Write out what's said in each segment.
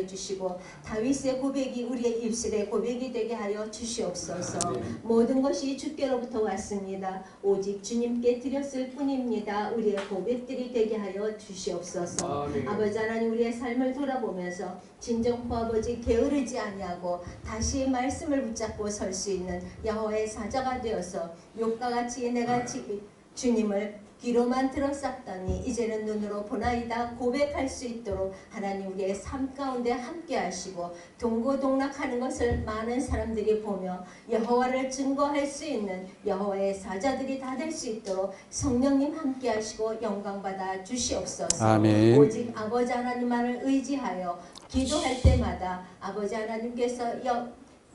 주시고 다윗의 고백이 우리의 입술의 고백이 되게 하여 주시옵소서. 모든 것이 주께로부터 왔습니다. 오직 주님께 드렸을 뿐입니다. 우리의 고백들이 되게 하여 주시옵소서. 아버지 하나님, 우리의 삶을 돌아보면서 진정부 아버지 게으르지 아니하고 다시 말씀을 붙잡고 설 수 있는 여호와의 사자가 되어서 욕과 같이 내가 주님을 귀로만 들었었더니 이제는 눈으로 보나이다 고백할 수 있도록 하나님 우리의 삶 가운데 함께 하시고 동고동락하는 것을 많은 사람들이 보며 여호와를 증거할 수 있는 여호와의 사자들이 다 될 수 있도록 성령님 함께 하시고 영광받아 주시옵소서. 아멘. 오직 아버지 하나님만을 의지하여 기도할 때마다 아버지 하나님께서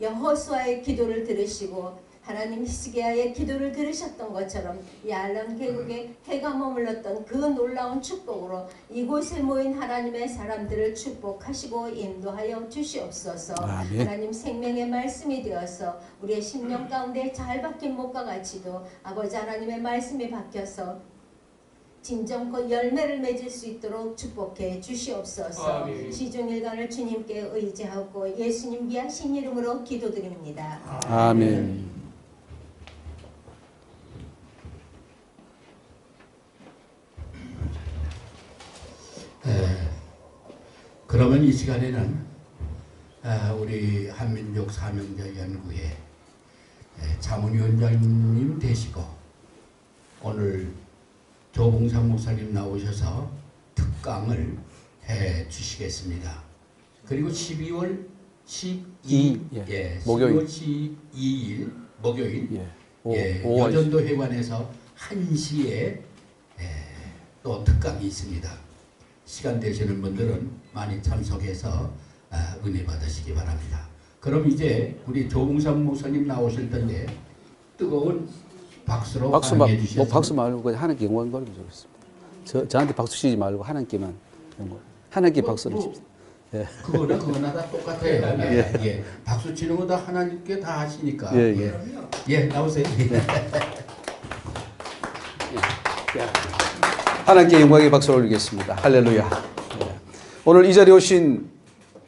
여호수아의 기도를 들으시고 하나님 히스기야의 기도를 들으셨던 것처럼 야알람 계곡에 해가 머물렀던 그 놀라운 축복으로 이곳에 모인 하나님의 사람들을 축복하시고 인도하여 주시옵소서. 아멘. 하나님 생명의 말씀이 되어서 우리의 심령 가운데 잘 박힌 목과 같이도 아버지 하나님의 말씀이 박혀서 진정코 열매를 맺을 수 있도록 축복해 주시옵소서. 아멘. 시종일관을 주님께 의지하고 예수님 귀하신 이름으로 기도드립니다. 아멘. 그러면 이 시간에는 우리 한민족 사명자 연구회 자문위원장님 되시고 오늘 조봉상 목사님 나오셔서 특강을 해 주시겠습니다. 그리고 12월 12일 목요일. 12월 12일 목요일 오월 여전도 회관에서 1시에 또 특강이 있습니다. 시간 되시는 분들은 많이 참석해서 은혜 받으시기 바랍니다. 그럼 이제 우리 조봉삼 목사님 나오실 텐데 뜨거운 박수로 환영해 주시겠습니다. 박수 말고 하나님께 영광 돌리고 좋겠습니다. 저한테 박수 치지 말고 하나님께만 영광. 하나님께 박수를 칩시다. 그거나 다 똑같아요. 예. 박수 치는 거 다 하나님께 다 하시니까. 나오세요. 하나님께 영광의 박수를 올리겠습니다. 할렐루야. 오늘 이 자리에 오신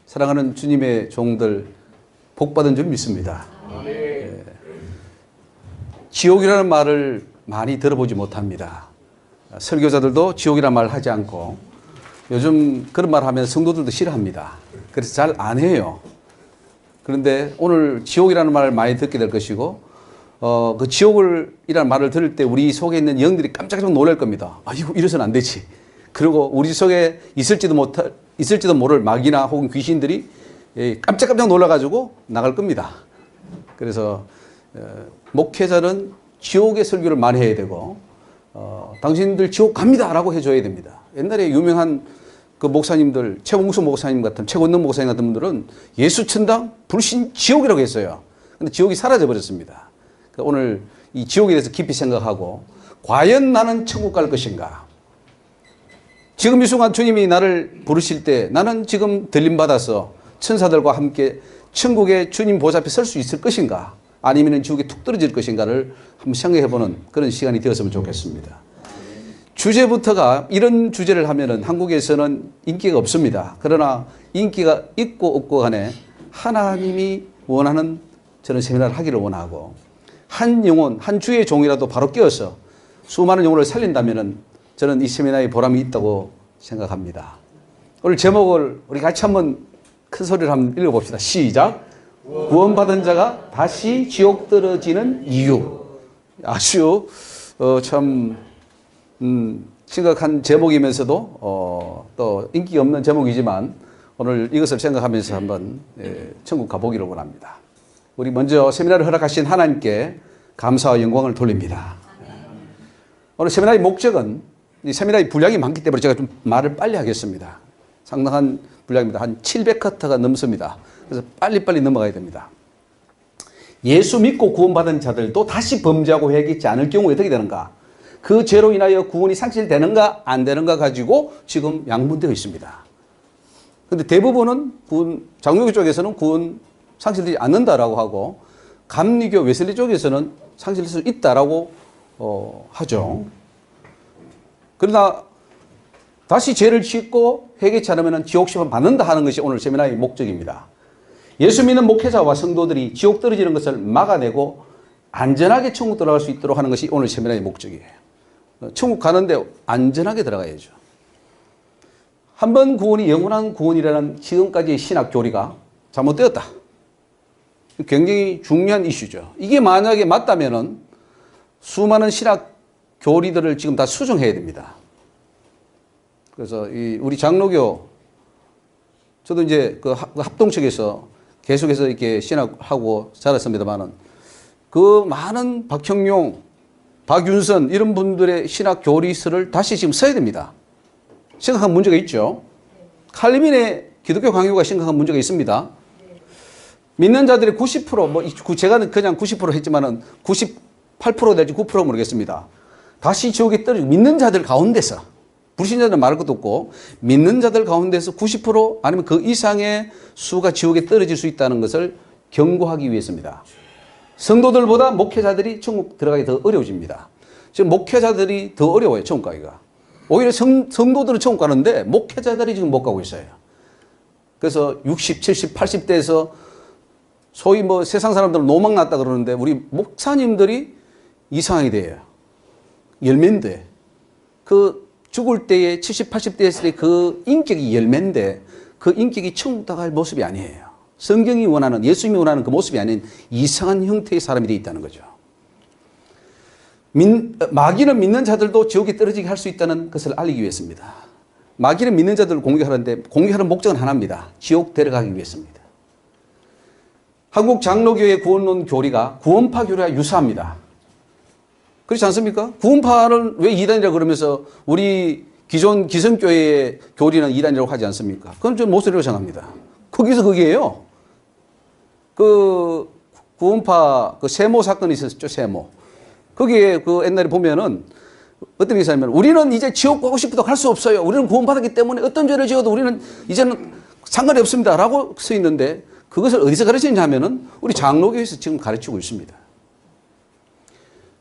사랑하는 주님의 종들 복받은 줄 믿습니다. 지옥이라는 말을 많이 들어보지 못합니다. 설교자들도 지옥이라는 말을 하지 않고 요즘 그런 말 하면 성도들도 싫어합니다. 그래서 잘 안 해요. 그런데 오늘 지옥이라는 말을 많이 듣게 될 것이고 그 지옥이라는 말을 들을 때 우리 속에 있는 영들이 깜짝깜짝 놀랄 겁니다. 이거 이래서는 안 되지. 그리고 우리 속에 있을지도 모를 마귀나 혹은 귀신들이 깜짝깜짝 놀라가지고 나갈 겁니다. 그래서 목회자는 지옥의 설교를 많이 해야 되고 당신들 지옥 갑니다 라고 해줘야 됩니다. 옛날에 유명한 그 목사님들, 최봉수 목사님 같은, 최건능 목사님 같은 분들은 예수 천당, 불신 지옥이라고 했어요. 근데 지옥이 사라져 버렸습니다. 오늘 이 지옥에 대해서 깊이 생각하고 과연 나는 천국 갈 것인가? 지금 이 순간 주님이 나를 부르실 때 나는 지금 들림받아서 천사들과 함께 천국의 주님 보좌 앞에 설 수 있을 것인가? 아니면 지옥에 툭 떨어질 것인가를 한번 생각해보는 그런 시간이 되었으면 좋겠습니다. 주제부터가 이런 주제를 하면은 한국에서는 인기가 없습니다. 그러나 인기가 있고 없고 간에 하나님이 원하는 저는 세미나를 하기를 원하고 한 영혼, 한 주의 종이라도 바로 끼어서 수많은 영혼을 살린다면은 저는 이 세미나에 보람이 있다고 생각합니다. 오늘 제목을 우리 같이 한번 큰 소리로 한번 읽어봅시다. 시작. 구원받은 자가 다시 지옥 떨어지는 이유. 아주 참 심각한 제목이면서도 또 인기 없는 제목이지만 오늘 이것을 생각하면서 한번 천국 가보기를 원합니다. 우리 먼저 세미나를 허락하신 하나님께 감사와 영광을 돌립니다. 오늘 세미나의 목적은 이 세미나의 분량이 많기 때문에 제가 좀 말을 빨리 하겠습니다. 상당한 분량입니다. 한 700커터가 넘습니다. 그래서 빨리빨리 넘어가야 됩니다. 예수 믿고 구원받은 자들도 다시 범죄하고 회개하지 않을 경우 어떻게 되는가? 그 죄로 인하여 구원이 상실되는가 안 되는가 가지고 지금 양분되어 있습니다. 그런데 대부분은 장로교 쪽에서는 구원 상실되지 않는다라고 하고 감리교 웨슬리 쪽에서는 상실될 수 있다라고 하죠. 그러나 다시 죄를 짓고 회개치 않으면 지옥 시험 받는다 하는 것이 오늘 세미나의 목적입니다. 예수 믿는 목회자와 성도들이 지옥 떨어지는 것을 막아내고 안전하게 천국 들어갈 수 있도록 하는 것이 오늘 세미나의 목적이에요. 천국 가는데 안전하게 들어가야죠. 한 번 구원이 영원한 구원이라는 지금까지의 신학 교리가 잘못되었다. 굉장히 중요한 이슈죠. 이게 만약에 맞다면은 수많은 신학 교리들을 지금 다 수정해야 됩니다. 그래서 우리 장로교, 저도 이제 그 합동 측에서 계속해서 이렇게 신학하고 자랐습니다만은 그 많은 박형용, 박윤선 이런 분들의 신학 교리서를 다시 지금 써야 됩니다. 심각한 문제가 있죠. 칼빈의 기독교 강요가 심각한 문제가 있습니다. 믿는 자들의 90%, 제가 그냥 90% 했지만은 98% 될지 9% 모르겠습니다. 다시 지옥에 떨어지고 믿는 자들 가운데서, 불신자들은 말할 것도 없고 믿는 자들 가운데서 90% 아니면 그 이상의 수가 지옥에 떨어질 수 있다는 것을 경고하기 위해서입니다. 성도들보다 목회자들이 천국 들어가기 더 어려워집니다. 지금 목회자들이 더 어려워요, 천국 가기가. 오히려 성도들은 천국 가는데 목회자들이 지금 못 가고 있어요. 그래서 60, 70, 80대에서 소위 뭐 세상 사람들은 노망 났다 그러는데 우리 목사님들이 이상하게 돼요. 열매인데 그 죽을 때에 70, 80대 했을 때 그 인격이 열매인데 그 인격이 천국 나갈 모습이 아니에요. 성경이 원하는, 예수님이 원하는 그 모습이 아닌 이상한 형태의 사람이 되어 있다는 거죠. 마귀는 믿는 자들도 지옥에 떨어지게 할 수 있다는 것을 알리기 위해서입니다. 마귀는 믿는 자들을 공격하는데 공격하는 목적은 하나입니다. 지옥 데려가기 위해서입니다. 한국 장로교의 구원론 교리가 구원파 교리와 유사합니다. 그렇지 않습니까? 구원파는 왜 이단이라고 그러면서 우리 기존 기성교회의 교리는 이단이라고 하지 않습니까? 그건 좀 모순이라고 생각합니다. 거기서 그게요. 그 구원파 그 세모 사건이 있었죠, 세모. 거기에 그 옛날에 보면은 어떤 게 있었냐면 우리는 이제 지옥 가고 싶어도 갈 수 없어요. 우리는 구원받았기 때문에 어떤 죄를 지어도 우리는 이제는 상관이 없습니다. 라고 써 있는데 그것을 어디서 가르치느냐 하면은 우리 장로교에서 지금 가르치고 있습니다.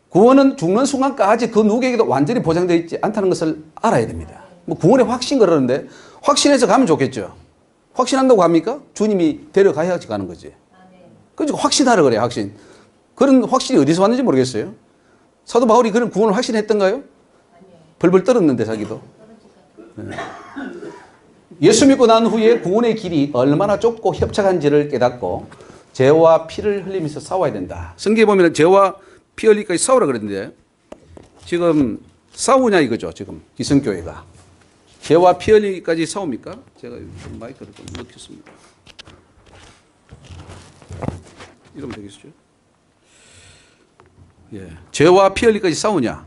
구원은 죽는 순간까지 그 누구에게도 완전히 보장되어 있지 않다는 것을 알아야 됩니다. 뭐 구원의 확신 그러는데 확신해서 가면 좋겠죠. 확신한다고 합니까? 주님이 데려가야지 가는 거지. 그렇죠. 확신하라 그래요, 확신. 그런 확신이 어디서 왔는지 모르겠어요. 사도 바울이 그런 구원을 확신했던가요? 벌벌 떨었는데 자기도. 네. 예수 믿고 난 후에 구원의 길이 얼마나 좁고 협착한지를 깨닫고 죄와 피를 흘리면서 싸워야 된다. 성경에 보면 죄와 피 흘리기까지 싸우라 그랬는데 지금 싸우냐 이거죠. 지금 기성교회가. 죄와 피 흘리기까지 싸웁니까? 제가 마이크를 좀 넣겠습니다. 이러면 되겠죠? 예. 죄와 피 흘리기까지 싸우냐?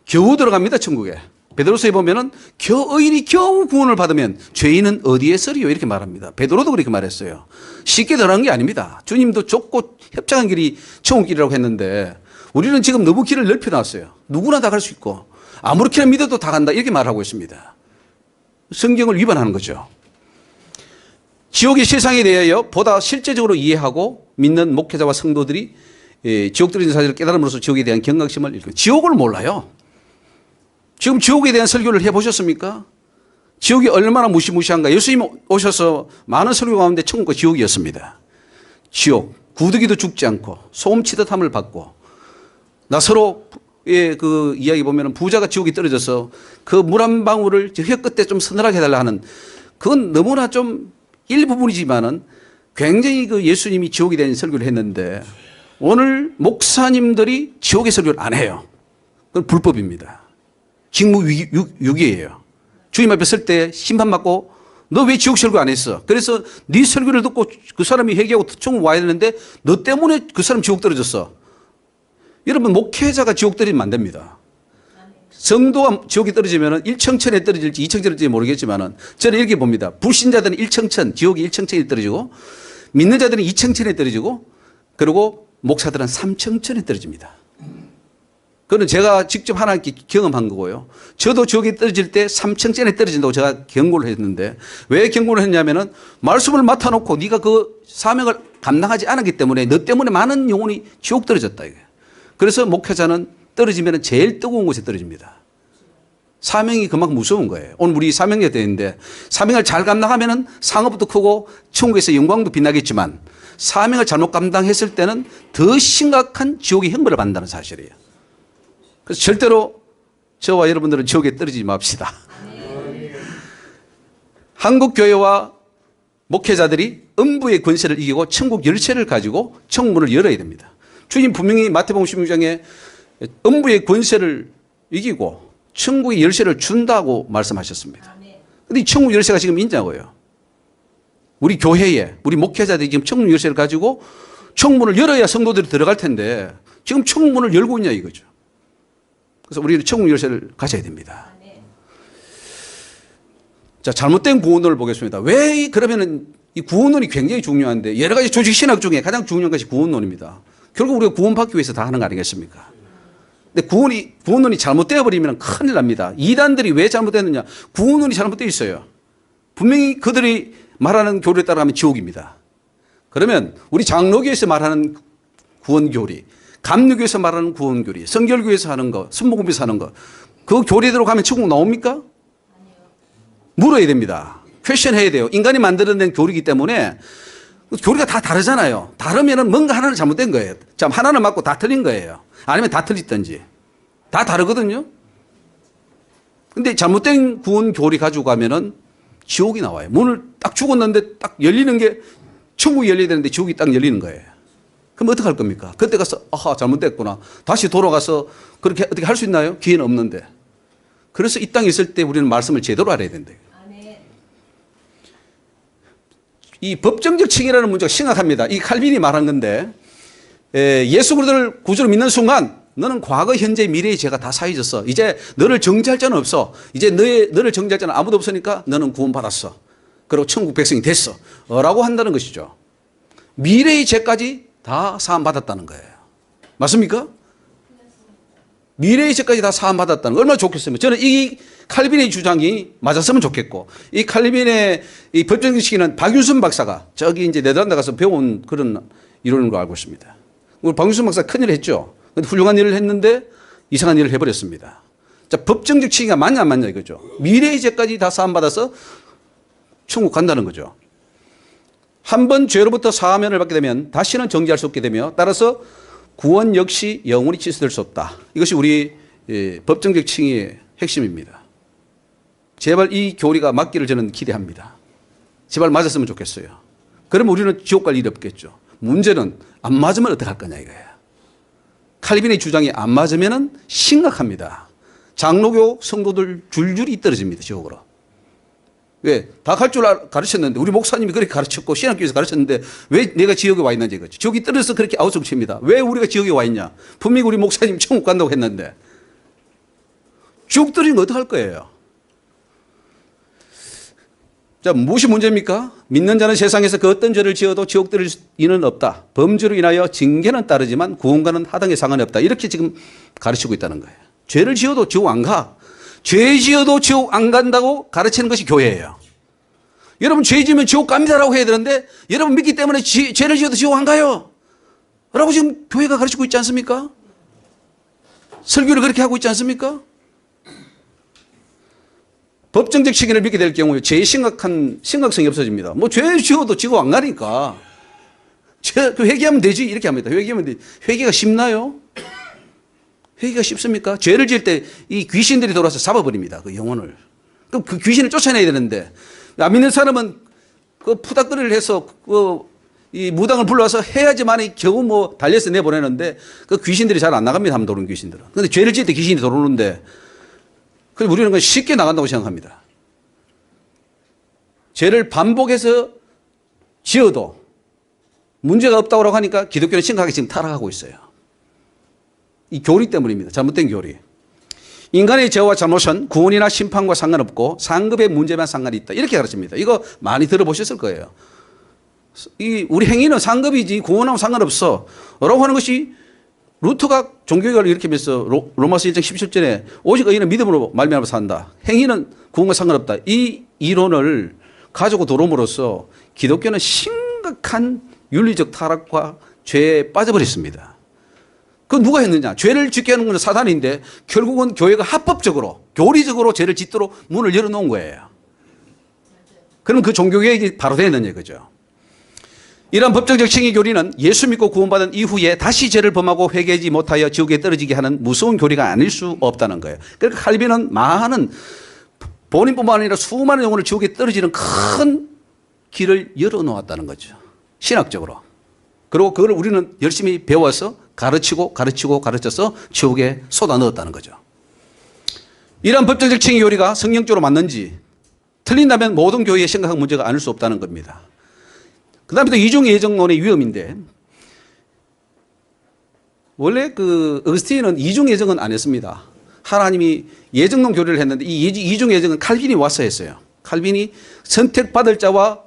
겨우 들어갑니다, 천국에. 베드로서에 보면은 의인이 겨우 구원을 받으면 죄인은 어디에 서리요? 이렇게 말합니다. 베드로도 그렇게 말했어요. 쉽게 들어간 게 아닙니다. 주님도 좁고 협착한 길이 천국길이라고 했는데 우리는 지금 너무 길을 넓혀놨어요. 누구나 다 갈 수 있고 아무렇게나 믿어도 다 간다 이렇게 말하고 있습니다. 성경을 위반하는 거죠. 지옥의 세상에 대하여 보다 실제적으로 이해하고 믿는 목회자와 성도들이 지옥 떨어진 사실을 깨달음으로써 지옥에 대한 경각심을 잃고 지옥을 몰라요. 지금 지옥에 대한 설교를 해보셨습니까? 지옥이 얼마나 무시무시한가. 예수님 오셔서 많은 설교 가운데 천국과 지옥이었습니다. 지옥, 구더기도 죽지 않고 소음 치듯함을 받고 나사로의 그 이야기 보면 부자가 지옥에 떨어져서 그 물 한 방울을 혀 끝에 좀 서늘하게 해달라 하는 그건 너무나 좀 일부분이지만은 굉장히 그 예수님이 지옥에 대한 설교를 했는데 오늘 목사님들이 지옥의 설교를 안 해요. 그건 불법입니다. 직무유기예요. 주님 앞에 설 때 심판받고 너 왜 지옥 설교 안 했어? 그래서 네 설교를 듣고 그 사람이 회개하고 천국 와야 되는데 너 때문에 그 사람 지옥 떨어졌어. 여러분 목회자가 지옥 떨어지면 안 됩니다. 성도가 지옥에 떨어지면 1청천에 떨어질지 2청천에 떨어질지 모르겠지만 저는 이렇게 봅니다. 불신자들은 1청천, 지옥이 1청천에 떨어지고 믿는 자들은 2청천에 떨어지고 그리고 목사들은 3청천에 떨어집니다. 그건 제가 직접 하나님께 경험한 거고요. 저도 지옥에 떨어질 때 3청천에 떨어진다고 제가 경고를 했는데 왜 경고를 했냐면은 말씀을 맡아놓고 네가 그 사명을 감당하지 않았기 때문에 너 때문에 많은 영혼이 지옥 떨어졌다. 이게. 그래서 목회자는 떨어지면 제일 뜨거운 곳에 떨어집니다. 사명이 그만큼 무서운 거예요. 오늘 우리 사명이 되는데 사명을 잘 감당하면은 상업도 크고 천국에서 영광도 빛나겠지만 사명을 잘못 감당했을 때는 더 심각한 지옥의 형벌을 받는다는 사실이에요. 그래서 절대로 저와 여러분들은 지옥에 떨어지지 맙시다. 한국 교회와 목회자들이 음부의 권세를 이기고 천국 열쇠를 가지고 천국문을 열어야 됩니다. 주님 분명히 마태복음 16장에 음부의 권세를 이기고 천국의 열쇠를 준다고 말씀하셨습니다. 그런데 이 천국 열쇠가 지금 있냐고요. 우리 교회에 우리 목회자들이 지금 천국 열쇠를 가지고 천국문을 열어야 성도들이 들어갈 텐데 지금 천국문을 열고 있냐 이거죠. 그래서 우리는 천국 열쇠를 가져야 됩니다. 자, 잘못된 구원론을 보겠습니다. 왜 그러면은 이 구원론이 굉장히 중요한데 여러 가지 조직 신학 중에 가장 중요한 것이 구원론입니다. 결국 우리가 구원받기 위해서 다 하는 거 아니겠습니까? 근데 구원론이 잘못되어 버리면 큰일 납니다. 이단들이 왜 잘못됐느냐? 구원론이 잘못되어 있어요. 분명히 그들이 말하는 교리에 따라가면 지옥입니다. 그러면 우리 장로교에서 말하는 구원교리, 감리교에서 말하는 구원교리, 성결교에서 하는 거, 순복음에서 하는 거, 그 교리대로 가면 천국 나옵니까? 물어야 됩니다. 퀘션 해야 돼요. 인간이 만들어낸 교리이기 때문에 교리가 다 다르잖아요. 다르면 뭔가 하나는 잘못된 거예요. 참 하나는 맞고 다 틀린 거예요. 아니면 다 틀리든지. 다 다르거든요. 근데 잘못된 구원 교리 가지고 가면은 지옥이 나와요. 문을 딱 죽었는데 딱 열리는 게 천국이 열려야 되는데 지옥이 딱 열리는 거예요. 그럼 어떻게 할 겁니까? 그때 가서 아하 잘못됐구나. 다시 돌아가서 그렇게 어떻게 할 수 있나요? 기회는 없는데. 그래서 이 땅에 있을 때 우리는 말씀을 제대로 알아야 된대요. 이 법정적 칭의라는 문제가 심각합니다. 이 칼빈이 말한 건데 예수 그리스도를 구주로 믿는 순간 너는 과거, 현재, 미래의 죄가 다 사해졌어. 이제 너를 정죄할 자는 없어. 이제 너를 정죄할 자는 아무도 없으니까 너는 구원받았어. 그리고 천국 백성이 됐어. 라고 한다는 것이죠. 미래의 죄까지 다 사함받았다는 거예요. 맞습니까? 미래의 죄까지 다 사함받았다는 거 얼마나 좋겠습니까? 저는 이 칼빈의 주장이 맞았으면 좋겠고 이 칼빈의 이 법정적 시기는 박윤순 박사가 저기 이제 네덜란드 가서 배운 그런 이론인 걸 알고 있습니다. 우리 박윤순 박사 큰일 했죠. 근데 훌륭한 일을 했는데 이상한 일을 해버렸습니다. 자, 법정적 시기가 맞냐 안 맞냐 이거죠. 미래의 죄까지 다 사함받아서 천국 간다는 거죠. 한 번 죄로부터 사하면을 받게 되면 다시는 정죄할 수 없게 되며 따라서 구원 역시 영원히 취소될 수 없다. 이것이 우리 법정적 칭의의 핵심입니다. 제발 이 교리가 맞기를 저는 기대합니다. 제발 맞았으면 좋겠어요. 그러면 우리는 지옥 갈 일이 없겠죠. 문제는 안 맞으면 어떡할 거냐 이거예요. 칼빈의 주장이 안 맞으면 심각합니다. 장로교 성도들 줄줄이 떨어집니다. 지옥으로. 왜? 다 갈 줄 가르쳤는데 우리 목사님이 그렇게 가르쳤고 신학교에서 가르쳤는데 왜 내가 지옥에 와 있는지 이거죠. 지옥이 떨어져서 그렇게 아우성칩니다. 왜 우리가 지옥에 와 있냐. 분명히 우리 목사님 천국 간다고 했는데 지옥 떨어지면 어떡할 거예요. 자, 무엇이 문제입니까? 믿는 자는 세상에서 그 어떤 죄를 지어도 지옥 떨어질 이는 없다. 범죄로 인하여 징계는 따르지만 구원과는 하등의 상관이 없다. 이렇게 지금 가르치고 있다는 거예요. 죄를 지어도 지옥 안 가. 죄 지어도 지옥 안 간다고 가르치는 것이 교회예요. 여러분 죄 지으면 지옥 갑니다라고 해야 되는데 여러분 믿기 때문에 죄를 지어도 지옥 안 가요. 라고 지금 교회가 가르치고 있지 않습니까? 설교를 그렇게 하고 있지 않습니까? 법정적 책임을 믿게 될 경우에 죄의 심각성이 없어집니다. 뭐 죄 지어도 지옥 안 가니까 회개하면 되지 이렇게 합니다. 회개하면 되지. 회개가 쉽나요? 회개가 쉽습니까? 죄를 지을 때 이 귀신들이 돌아서 잡아버립니다. 그 영혼을. 그럼 그 귀신을 쫓아내야 되는데 안 믿는 사람은 그 푸닥거리를 해서 이 무당을 불러서 해야지만 겨우 뭐 달려서 내보내는데 그 귀신들이 잘 안 나갑니다. 한번 도는 귀신들은. 그런데 죄를 지을 때 귀신이 들어오는데 그래서 우리는 그건 쉽게 나간다고 생각합니다. 죄를 반복해서 지어도 문제가 없다고 하니까 기독교는 심각하게 지금 타락하고 있어요. 이 교리 때문입니다. 잘못된 교리. 인간의 죄와 잘못은 구원이나 심판과 상관없고 상급의 문제만 상관이 있다. 이렇게 가르칩니다. 이거 많이 들어보셨을 거예요. 우리 행위는 상급이지 구원하고 상관없어. 라고 하는 것이 루터가 종교개혁을 일으키면서 로마서 1장 17절에 오직 의인은 믿음으로 말미암아 산다. 행위는 구원과 상관없다. 이 이론을 가지고 들어옴으로써 기독교는 심각한 윤리적 타락과 죄에 빠져버렸습니다. 그건 누가 했느냐? 죄를 짓게 하는 건 사단인데 결국은 교회가 합법적으로, 교리적으로 죄를 짓도록 문을 열어놓은 거예요. 그럼 그 종교개혁이 바로 되는 얘기죠. 이러한 법정적 칭의 교리는 예수 믿고 구원받은 이후에 다시 죄를 범하고 회개하지 못하여 지옥에 떨어지게 하는 무서운 교리가 아닐 수 없다는 거예요. 그러니까 칼빈은 많은 본인뿐만 아니라 수많은 영혼을 지옥에 떨어지는 큰 길을 열어놓았다는 거죠. 신학적으로. 그리고 그걸 우리는 열심히 배워서 가르쳐서 지옥에 쏟아 넣었다는 거죠. 이러한 법정적 칭의 교리가 성경적으로 맞는지 틀린다면 모든 교회의 심각한 문제가 아닐 수 없다는 겁니다. 그 다음에 또 이중예정론의 위험인데, 원래 그 어거스틴은 이중예정은 안 했습니다. 하나님이 예정론 교리를 했는데 이 이중예정은 칼빈이 와서 했어요. 칼빈이 선택받을 자와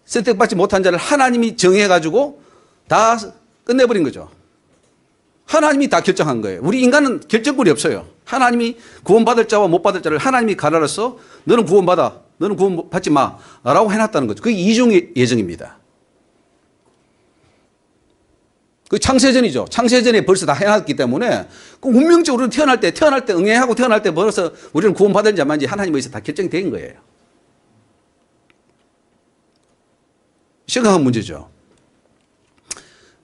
선택받지 못한 자를 하나님이 정해가지고 다 끝내버린 거죠. 하나님이 다 결정한 거예요. 우리 인간은 결정권이 없어요. 하나님이 구원받을 자와 못 받을 자를 하나님이 가르쳐서 너는 구원받아, 너는 구원받지 마 라고 해놨다는 거죠. 그게 이중예정입니다. 그 창세전이죠. 창세전에 벌써 다 해놨기 때문에 그 운명적으로 태어날 때 응애하고 태어날 때 벌써 우리는 구원받을지 안 받을지 하나님에 의해서 다 결정이 된 거예요. 심각한 문제죠.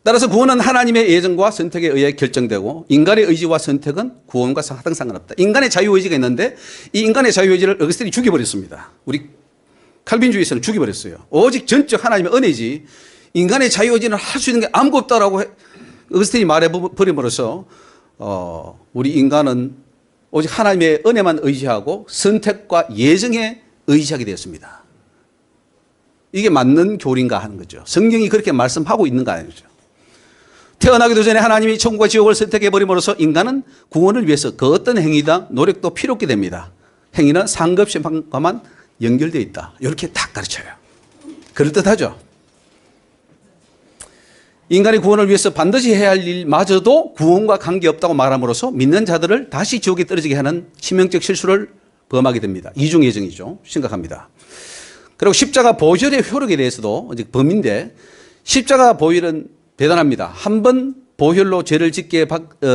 따라서 구원은 하나님의 예정과 선택에 의해 결정되고 인간의 의지와 선택은 구원과 하등 상관없다. 인간의 자유의지가 있는데 이 인간의 자유의지를 어거스틴이 죽여버렸습니다. 우리 칼빈주의에서는 죽여버렸어요. 오직 전적 하나님의 은혜지 인간의 자유의지는 할 수 있는 게 아무것도 없다라고 어거스틴이 말해버림으로써 우리 인간은 오직 하나님의 은혜만 의지하고 선택과 예정에 의지하게 되었습니다. 이게 맞는 교리인가 하는 거죠. 성경이 그렇게 말씀하고 있는가 하는 거죠. 태어나기도 전에 하나님이 천국과 지옥을 선택해버림으로써 인간은 구원을 위해서 그 어떤 행위다 노력도 필요 없게 됩니다. 행위는 상급 심판과만 연결되어 있다. 이렇게 딱 가르쳐요. 그럴듯하죠. 인간의 구원을 위해서 반드시 해야 할 일마저도 구원과 관계없다고 말함으로써 믿는 자들을 다시 지옥에 떨어지게 하는 치명적 실수를 범하게 됩니다. 이중예정이죠. 심각합니다. 그리고 십자가 보혈의 효력에 대해서도 범인데 십자가 보혈은 대단합니다. 한 번 보혈로 죄를 짓게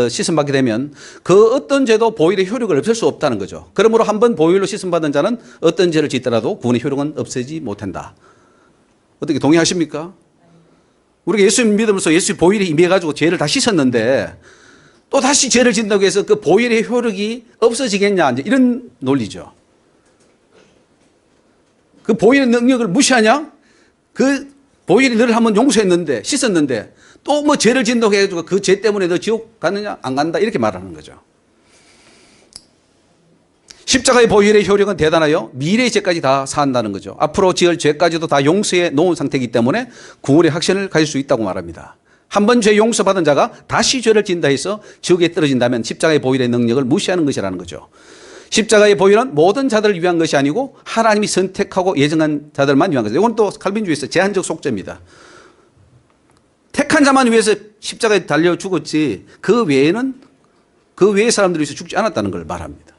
씻음받게 되면 그 어떤 죄도 보혈의 효력을 없앨 수 없다는 거죠. 그러므로 한 번 보혈로 씻음받은 자는 어떤 죄를 짓더라도 구원의 효력은 없애지 못한다. 어떻게 동의하십니까? 우리가 예수 믿으면서 예수의 보혈이 임해가지고 죄를 다 씻었는데 또 다시 죄를 짓는다고 해서 그 보혈의 효력이 없어지겠냐 이런 논리죠. 그 보혈의 능력을 무시하냐? 그 보혈이 너를 한번 용서했는데 씻었는데 또 뭐 죄를 짓는다고 해가지고 그 죄 때문에 너 지옥 가느냐? 안 간다 이렇게 말하는 거죠. 십자가의 보혈의 효력은 대단하여 미래의 죄까지 다 사한다는 거죠. 앞으로 지을 죄까지도 다 용서해 놓은 상태이기 때문에 구원의 확신을 가질 수 있다고 말합니다. 한 번 죄 용서받은 자가 다시 죄를 짓는다 해서 지옥에 떨어진다면 십자가의 보혈의 능력을 무시하는 것이라는 거죠. 십자가의 보혈은 모든 자들을 위한 것이 아니고 하나님이 선택하고 예정한 자들만 위한 것이죠. 이건 또 칼빈주의에서 제한적 속죄입니다. 택한 자만 위해서 십자가에 달려 죽었지 그 외에는 그 외의 사람들이 위해서 죽지 않았다는 걸 말합니다.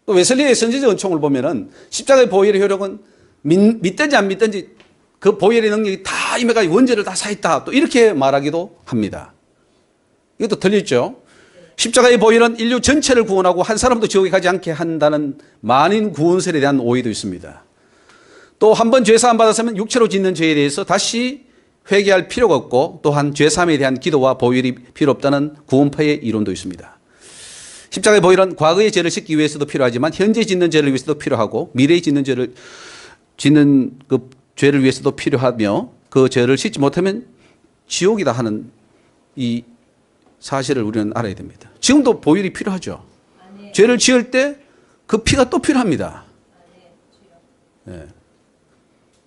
또 웨슬리의 선지자 은총을 보면은 십자가의 보혈의 효력은 믿든지 안 믿든지 그 보혈의 능력이 다 임해가지고 원죄를 다 사했다. 또 이렇게 말하기도 합니다. 이것도 틀렸죠. 십자가의 보혈은 인류 전체를 구원하고 한 사람도 지옥에 가지 않게 한다는 만인 구원설에 대한 오해도 있습니다. 또 한 번 죄사함 받았으면 육체로 짓는 죄에 대해서 다시 회개할 필요가 없고 또한 죄사함에 대한 기도와 보혈이 필요 없다는 구원파의 이론도 있습니다. 십자가의 보혈은 과거의 죄를 씻기 위해서도 필요하지만 현재 짓는 죄를 위해서도 필요하고 미래에 짓는 그 죄를 위해서도 필요하며 그 죄를 씻지 못하면 지옥이다 하는 이 사실을 우리는 알아야 됩니다. 지금도 보혈이 필요하죠. 죄를 지을 때 그 피가 또 필요합니다. 네.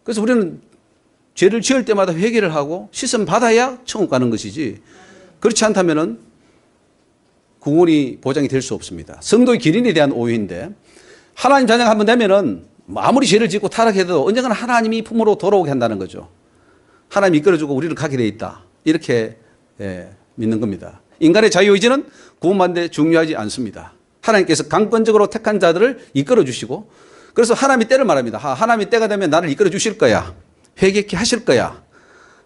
그래서 우리는 죄를 지을 때마다 회개를 하고 씻음 받아야 천국 가는 것이지 그렇지 않다면은 구원이 보장이 될 수 없습니다. 성도의 기린에 대한 오해인데 하나님 자녀가 한번 되면은 아무리 죄를 짓고 타락해도 언젠가는 하나님이 품으로 돌아오게 한다는 거죠. 하나님이 이끌어주고 우리를 가게 돼 있다. 이렇게 믿는 겁니다. 인간의 자유의지는 구원받는 데 중요하지 않습니다. 하나님께서 강권적으로 택한 자들을 이끌어 주시고 그래서 하나님이 때를 말합니다. 하나님이 때가 되면 나를 이끌어 주실 거야. 회개케 하실 거야.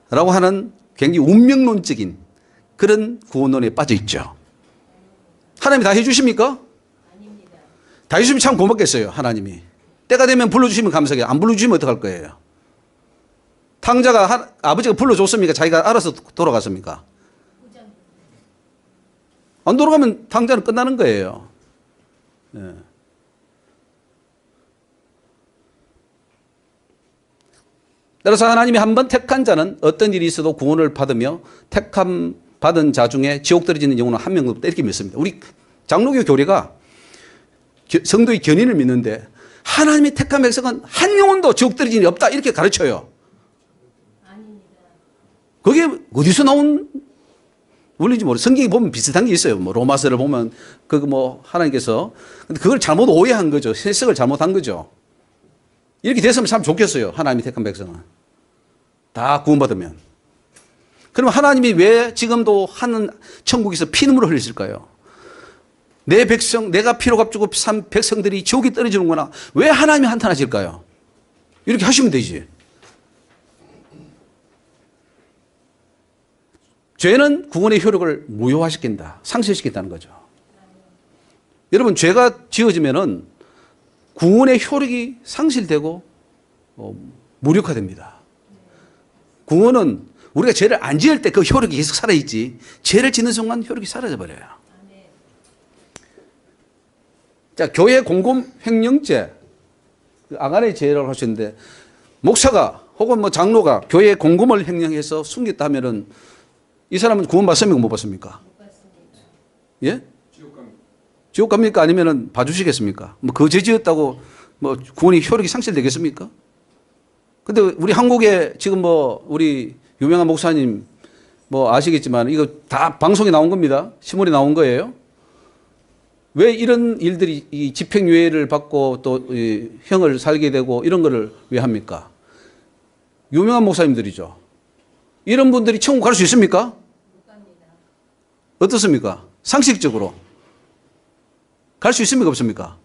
라고 하는 굉장히 운명론적인 그런 구원론에 빠져 있죠. 하나님이 다 해주십니까? 다 해주시면 참 고맙겠어요. 하나님이. 때가 되면 불러주시면 감사해요. 안 불러주시면 어떡할 거예요? 탕자가 아버지가 불러줬습니까? 자기가 알아서 돌아갔습니까? 안 돌아가면 탕자는 끝나는 거예요. 예. 따라서 하나님이 한번 택한 자는 어떤 일이 있어도 구원을 받으며 택함 받은 자 중에 지옥 떨어지는 영혼은 한 명도 없다 이렇게 믿습니다. 우리 장로교 교리가 성도의 견인을 믿는데 하나님이 택한 백성은 한 영혼도 지옥 떨어지는 일 없다 이렇게 가르쳐요. 그게 어디서 나온 원리인지 모르겠어요. 성경에 보면 비슷한 게 있어요. 뭐 로마서를 보면 하나님께서 근데 그걸 잘못 오해한 거죠. 해석을 잘못한 거죠. 이렇게 됐으면 참 좋겠어요. 하나님이 택한 백성은 다 구원받으면. 그러면 하나님이 왜 지금도 하는 천국에서 피눈물을 흘리실까요? 내 백성, 내가 피로 값주고 산 백성들이 지옥에 떨어지는구나. 왜 하나님이 한탄하실까요? 이렇게 하시면 되지. 죄는 구원의 효력을 무효화시킨다. 상실시킨다는 거죠. 여러분, 죄가 지어지면은 구원의 효력이 상실되고 무력화됩니다. 구원은 우리가 죄를 안 지을 때 그 효력이 계속 살아있지 죄를 짓는 순간 효력이 사라져버려요. 자, 교회 공금 횡령죄, 아간의 죄라고 하셨는데 목사가 혹은 뭐 장로가 교회 공금을 횡령해서 숨겼다 하면은 이 사람은 구원받습니까? 못 받습니까? 못 받습니다. 예? 지옥 갑니까? 아니면은 봐주시겠습니까? 뭐 그 죄 지었다고 뭐 구원의 효력이 상실되겠습니까? 근데 우리 한국에 지금 뭐 우리 유명한 목사님 뭐 아시겠지만 이거 다 방송에 나온 겁니다. 신문에 나온 거예요. 왜 이런 일들이 이 집행유예를 받고 또 이 형을 살게 되고 이런 거를 왜 합니까? 유명한 목사님들이죠. 이런 분들이 천국 갈 수 있습니까? 못 갑니다. 어떻습니까? 상식적으로. 갈 수 있습니까? 없습니까?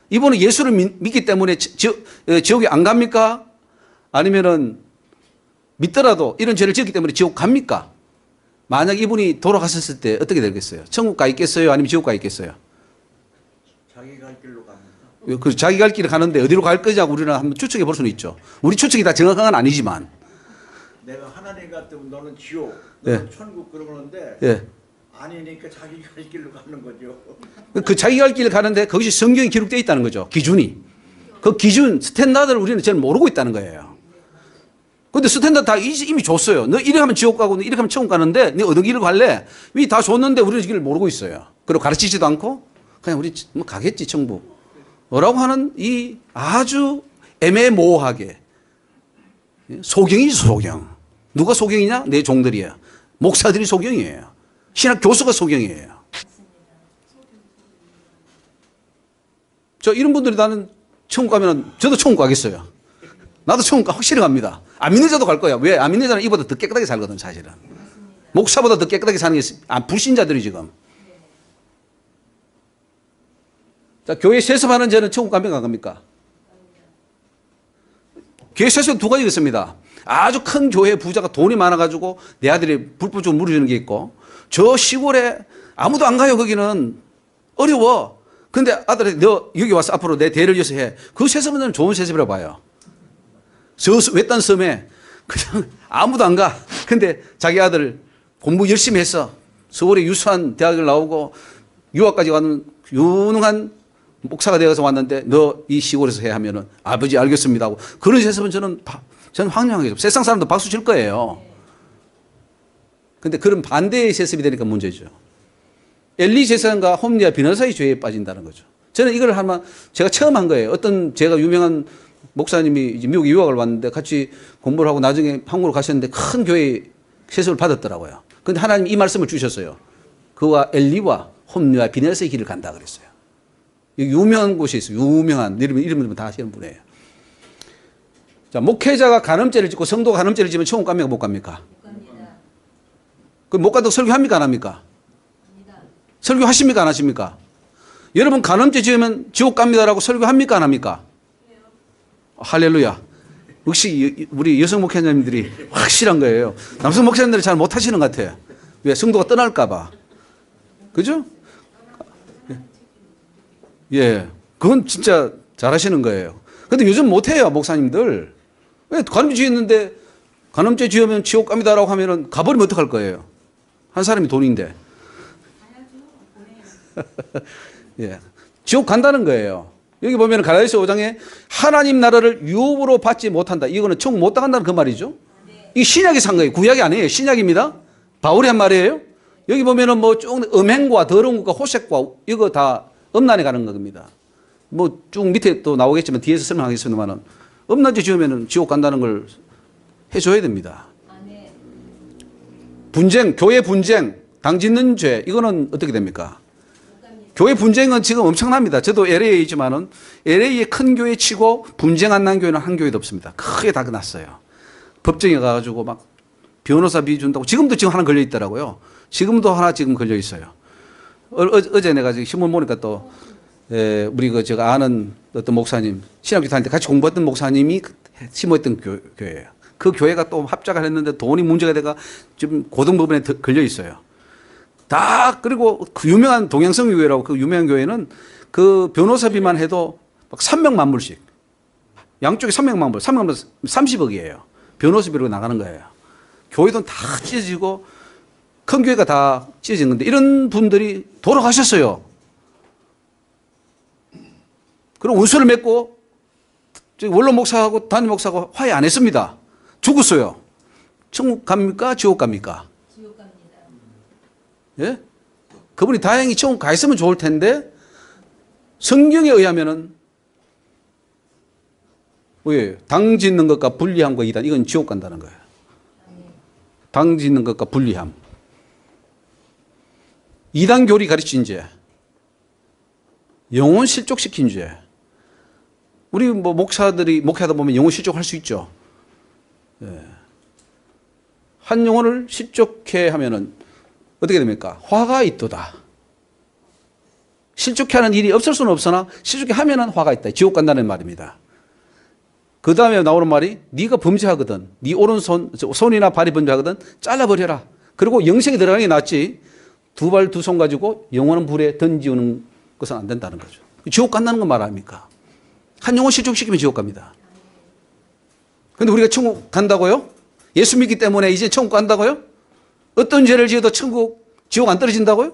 이분은 예수를 믿기 때문에 지옥에 안 갑니까? 아니면은 믿더라도 이런 죄를 지었기 때문에 지옥 갑니까? 만약 이분이 돌아갔었을 때 어떻게 되겠어요? 천국 가 있겠어요? 아니면 지옥 가 있겠어요? 자기 갈 길로 갑니다. 그 자기 갈 길을 가는데 어디로 갈 거냐고 우리는 한번 추측해 볼 수는 있죠. 우리 추측이 다 정확한 건 아니지만. 내가 하나님 같으면 너는 지옥, 너는 천국 그러는데 예. 아니니까 자기 갈 길로 가는 거죠. 그 자기 갈 길을 가는데 그것이 성경에 기록되어 있다는 거죠. 기준이. 그 기준, 스탠다드를 우리는 잘 모르고 있다는 거예요. 근데 스탠다드 다 이미 줬어요. 너 이렇게 하면 지옥 가고 이렇게 하면 천국 가는데 너 어느 길을 갈래? 이미 다 줬는데 우리는 길을 모르고 있어요. 그리고 가르치지도 않고 그냥 우리 뭐 가겠지 천국. 라고 하는 이 아주 애매모호하게 소경이지 소경. 누가 소경이냐? 내 종들이야. 목사들이 소경이에요. 신학 교수가 소경이에요. 저 이런 분들이 나는 천국 가면 저도 천국 가겠어요. 나도 천국 확실히 갑니다. 안 믿는 자도 갈 거야. 왜? 안 믿는 자는 이보다 더 깨끗하게 살거든 사실은. 목사보다 더 깨끗하게 사는 게 불신자들이 지금. 자, 교회 세습하는 자는 천국 갑니까 안 갑니까? 교회 세습은 두 가지가 있습니다. 아주 큰 교회 부자가 돈이 많아가지고 내 아들이 불법적으로 물어주는 게 있고 저 시골에 아무도 안 가요. 거기는 어려워. 근데 아들이 너 여기 와서 앞으로 내 대를 위해서 해. 그 세습은 저는 좋은 세습이라고 봐요. 저 외딴 섬에 그냥 아무도 안 가. 근데 자기 아들 공부 열심히 했어. 서울에 유수한 대학을 나오고 유학까지 가는 유능한 목사가 되어서 왔는데 너 이 시골에서 해 하면은 아버지 알겠습니다 하고 그런 세습은 저는 황량하게 세상 사람도 박수 칠 거예요. 근데 그런 반대의 세습이 되니까 문제죠. 엘리 제사장과 홈리와 비너사의 죄에 빠진다는 거죠. 저는 이걸 제가 처음 한 거예요. 어떤 제가 유명한 목사님이 이제 미국에 유학을 왔는데 같이 공부를 하고 나중에 한국으로 가셨는데 큰 교회 세습을 받았더라고요. 근데 하나님 이 말씀을 주셨어요. 그와 엘리와 홈리와 비너사의 길을 간다 그랬어요. 유명한 곳이 있어요. 유명한 이름은 다 아시는 분이에요. 자, 목회자가 간음죄를 짓고 성도가 간음죄를 지면 천국 갑니까 못 갑니까? 못 갑니다. 그럼 못 간다고 설교합니까 안 합니까? 합니다. 설교하십니까 안 하십니까? 여러분 간음죄 지으면 지옥 갑니다라고 설교합니까 안 합니까? 해요. 할렐루야. 역시 우리 여성 목회자님들이 확실한 거예요. 남성 목회자님들이 잘 못하시는 것 같아요. 왜? 성도가 떠날까 봐. 그죠? 예. 그건 진짜 잘하시는 거예요. 근데 요즘 못해요, 목사님들. 왜? 간음죄 지었는데 간음죄 지으면 지옥 갑니다라고 하면은 가버리면 어떡할 거예요? 한 사람이 돈인데. 예. 지옥 간다는 거예요. 여기 보면 갈라디아서 5장에 하나님 나라를 유업으로 받지 못한다. 이거는 천국 못 당한다는 그 말이죠. 이 신약이 산 거예요. 구약이 아니에요. 신약입니다. 바울이 한 말이에요. 여기 보면은 뭐 쭉 음행과 더러운 것과 호색과 이거 다 음란에 가는 겁니다. 뭐 쭉 밑에 또 나오겠지만 뒤에서 설명하겠습니다만은 음란죄 지으면은 지옥 간다는 걸 해줘야 됩니다. 분쟁, 교회 분쟁, 당 짓는 죄 이거는 어떻게 됩니까? 교회 분쟁은 지금 엄청납니다. 저도 LA에 있지만은 LA의 큰 교회 치고 분쟁 안 난 교회는 한 교회도 없습니다. 크게 다 났어요. 법정에 가가지고 막 변호사비 준다고 지금도 지금 하나 걸려 있더라고요. 지금도 하나 지금 걸려 있어요. 어제 내가 지금 신문 보니까 또 우리 그 제가 아는 어떤 목사님 신학교 다닐 때 같이 공부했던 목사님이 심어했던 교회예요. 그 교회가 또 합작을 했는데 돈이 문제가 돼가 지금 고등법원에 걸려 있어요. 다 그리고 그 유명한 동양성 교회라고 그 유명한 교회는 그 변호사비만 해도 막 300만 불씩 양쪽에 300만 불, 300만 불 30억이에요. 변호사비로 나가는 거예요. 교회 돈 다 찢어지고 큰 교회가 다 찢어진 건데 이런 분들이 돌아가셨어요. 그럼 원수를 맺고 원로 목사하고 담임 목사하고 화해 안 했습니다. 죽었어요. 천국 갑니까? 지옥 갑니까? 지옥 갑니다. 예? 그분이 다행히 천국 가 있으면 좋을 텐데 성경에 의하면은 왜? 당 짓는 것과 불리함과 이단 이건 지옥 간다는 거예요. 당 짓는 것과 불리함. 이단 교리 가르친 죄. 영혼 실족시킨 죄. 우리 뭐 목사들이 목회하다 보면 영혼 실족할 수 있죠. 예. 한 영혼을 실족해 하면은 어떻게 됩니까? 화가 있도다. 실족해 하는 일이 없을 수는 없으나 실족해 하면은 화가 있다. 지옥 간다는 말입니다. 그 다음에 나오는 말이 네가 범죄하거든. 네 오른손, 손이나 발이 범죄하거든. 잘라버려라. 그리고 영생에 들어가는 게 낫지. 두 발 두 손 가지고 영원한 불에 던지는 것은 안 된다는 거죠. 지옥 간다는 건 말 아닙니까? 한 영혼 실족시키면 지옥 갑니다. 그런데 우리가 천국 간다고요? 예수 믿기 때문에 이제 천국 간다고요? 어떤 죄를 지어도 지옥 안 떨어진다고요?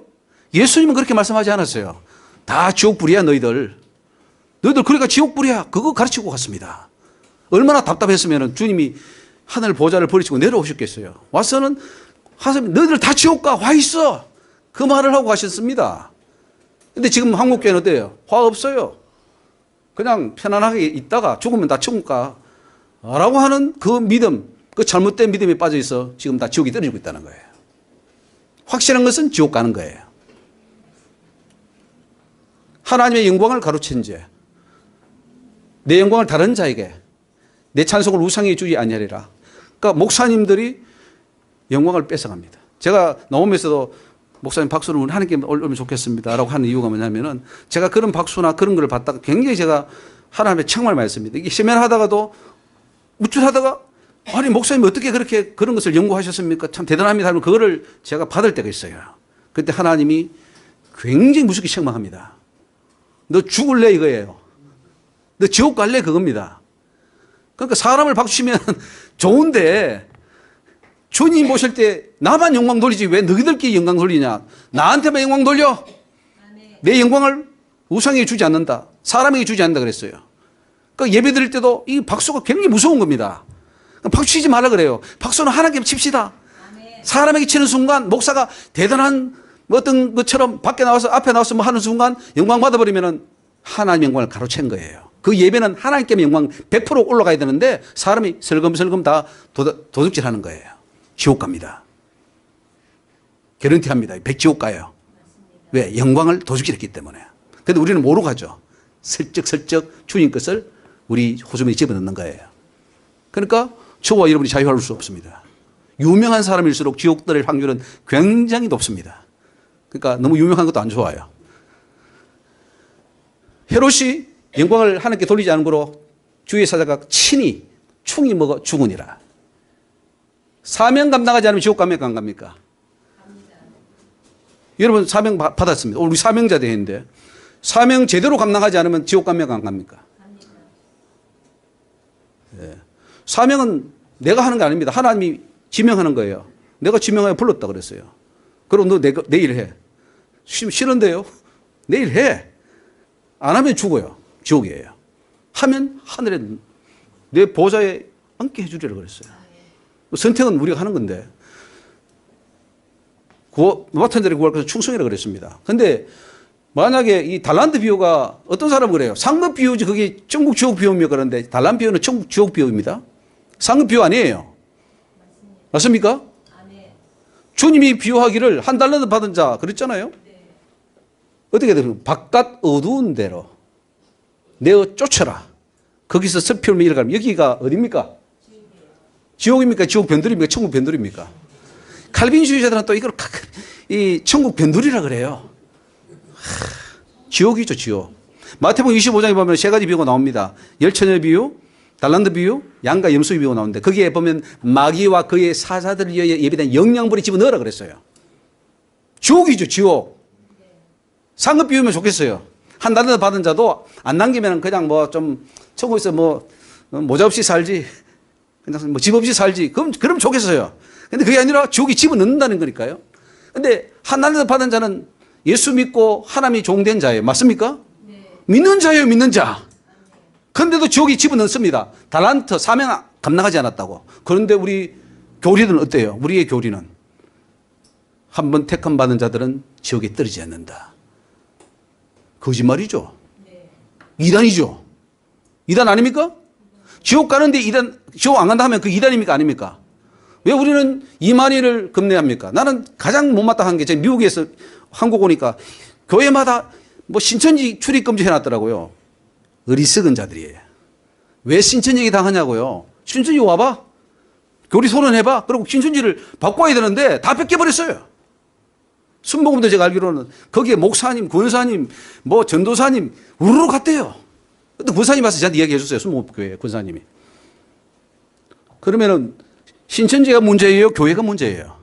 예수님은 그렇게 말씀하지 않았어요. 다 지옥불이야 너희들. 너희들 그러니까 지옥불이야. 그거 가르치고 갔습니다. 얼마나 답답했으면 주님이 하늘 보좌를 버리시고 내려오셨겠어요. 와서는 하나님 너희들 다 지옥 가. 화 있어. 그 말을 하고 가셨습니다. 근데 지금 한국교회는 어때요? 화 없어요. 그냥 편안하게 있다가 죽으면 다 천국 가. 라고 하는 그 믿음, 그 잘못된 믿음에 빠져 있어 지금 다 지옥이 떨어지고 있다는 거예요. 확실한 것은 지옥 가는 거예요. 하나님의 영광을 가로챈 죄. 내 영광을 다른 자에게 내 찬송을 우상에 주지 아니하리라. 그러니까 목사님들이 영광을 뺏어갑니다. 제가 나오면서도 목사님 박수를 하나님께 올리면 좋겠습니다 라고 하는 이유가 뭐냐면은 제가 그런 박수나 그런 걸 받다가 굉장히 제가 하나님의 책망을 많이 했습니다. 이게 세면하다가도 무출하다가 아니 목사님 어떻게 그렇게 그런 것을 연구하셨습니까? 참 대단합니다 하면 그거를 제가 받을 때가 있어요. 그때 하나님이 굉장히 무섭게 책망합니다. 너 죽을래 이거예요. 너 지옥 갈래 그겁니다. 그러니까 사람을 박수치면 좋은데 주님 보실 때 나만 영광 돌리지 왜 너희들끼리 영광 돌리냐. 나한테만 영광 돌려. 내 영광을 우상에게 주지 않는다. 사람에게 주지 않는다 그랬어요. 그러니까 예배 드릴 때도 이 박수가 굉장히 무서운 겁니다. 박수 치지 말라 그래요. 박수는 하나님께 칩시다. 사람에게 치는 순간 목사가 대단한 어떤 것처럼 밖에 나와서 앞에 나와서 뭐 하는 순간 영광 받아버리면은 하나님 영광을 가로챈 거예요. 그 예배는 하나님께 영광 100% 올라가야 되는데 사람이 설금설금 다 도둑질 하는 거예요. 지옥 갑니다. 개런티 합니다. 백지옥 가요. 왜? 영광을 도둑질했기 때문에. 그런데 우리는 모르고 가죠. 슬쩍슬쩍 주님 것을 우리 호수에 집어넣는 거예요. 그러니까 저와 여러분이 자유할 수 없습니다. 유명한 사람일수록 지옥 들을 확률은 굉장히 높습니다. 그러니까 너무 유명한 것도 안 좋아요. 헤롯이 영광을 하나님께 돌리지 않은 거로 주의 사자가 친히 충이 먹어 죽으니라. 사명 감당하지 않으면 지옥 갑니까 안 갑니까? 여러분 사명 받았습니다. 우리 사명자 대회인데 사명 제대로 감당하지 않으면 지옥 갑니까 안 갑니까? 예. 사명은 내가 하는 게 아닙니다. 하나님이 지명하는 거예요. 내가 지명하여 불렀다 그랬어요. 그럼 너 내일 해. 싫은데요? 내일 해. 안 하면 죽어요. 지옥이에요. 하면 하늘에 내 보좌에 앉게 해주리라 그랬어요. 선택은 우리가 하는 건데 맡은 자를 구할 것은 충성이라 그랬습니다. 근데 만약에 이 달란트 비유가 어떤 사람은 그래요. 상급 비유지 그게 천국 지옥 비유며 그런데 달란트 비유는 천국 지옥 비유입니다. 상급 비유 아니에요. 맞습니까? 주님이 비유하기를 한 달란트 받은 자 그랬잖아요. 어떻게 되면 바깥 어두운 데로 내어 쫓아라. 거기서 서피울며 일어가면 여기가 어디입니까? 지옥입니까? 지옥 변두리입니까? 천국 변두리입니까? 칼빈주의자들은 또 이걸 이 천국 변두리라 그래요. 지옥이죠, 지옥. 마태복음 25장에 보면 세 가지 비유가 나옵니다. 열처녀 비유, 달란트 비유, 양과 염소 비유가 나오는데 거기에 보면 마귀와 그의 사사들을 위하여 예비된 영양분을 집어넣으라 그랬어요. 지옥이죠, 지옥. 상급 비우면 좋겠어요. 한 달란트 받은 자도 안 남기면 그냥 뭐 좀 천국에서 뭐 모자 없이 살지, 그냥 뭐 집 없이 살지. 그럼 좋겠어요. 근데 그게 아니라 지옥에 집어넣는다는 거니까요. 근데 한 달란트 받은 자는 예수 믿고 하나님이 종된 자예요. 맞습니까? 네. 믿는 자예요, 믿는 자. 그런데도 지옥에 집어넣습니다. 달란트, 사명 감당하지 않았다고. 그런데 우리 교리는 어때요? 우리의 교리는 한번 택함 받은 자들은 지옥에 떨어지지 않는다. 거짓말이죠. 네. 이단이죠. 이단 아닙니까? 지옥 가는데 지옥 안 간다 하면 그 이단입니까? 아닙니까? 왜 우리는 이만희를 금내합니까? 나는 가장 못마땅한 게 제가 미국에서 한국 오니까 교회마다 뭐 신천지 출입금지 해놨더라고요. 어리석은 자들이에요. 왜 신천지 당하냐고요. 신천지 와봐. 교리 토론해봐. 그리고 신천지를 바꿔야 되는데 다 뺏겨버렸어요. 순복음도 제가 알기로는 거기에 목사님, 권사님, 뭐 전도사님 우르르 갔대요. 근데 권사님 와서 저한테 이야기해 줬어요. 순복음교회 권사님이. 그러면은 신천지가 문제예요? 교회가 문제예요?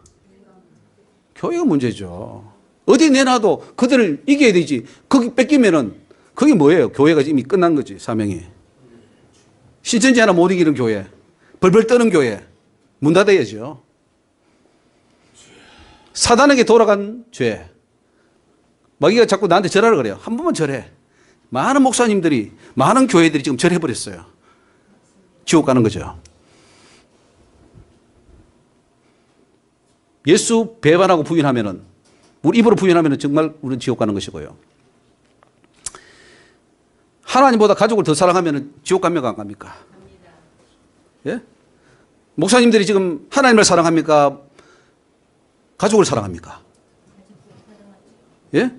교회가 문제죠. 어디 내놔도 그들을 이겨야 되지. 거기 뺏기면은 그게 뭐예요? 교회가 이미 끝난 거지, 사명이. 신천지 하나 못 이기는 교회. 벌벌 떠는 교회. 문 닫아야죠. 사단에게 돌아간 죄. 마귀가 자꾸 나한테 절하라 그래요. 한 번만 절해. 많은 목사님들이, 많은 교회들이 지금 절해버렸어요. 지옥 가는 거죠. 예수 배반하고 부인하면은, 우리 입으로 부인하면은 정말 우리는 지옥 가는 것이고요. 하나님보다 가족을 더 사랑하면은 지옥 갑니까? 안 갑니까? 예? 목사님들이 지금 하나님을 사랑합니까? 가족을 사랑합니까? 예?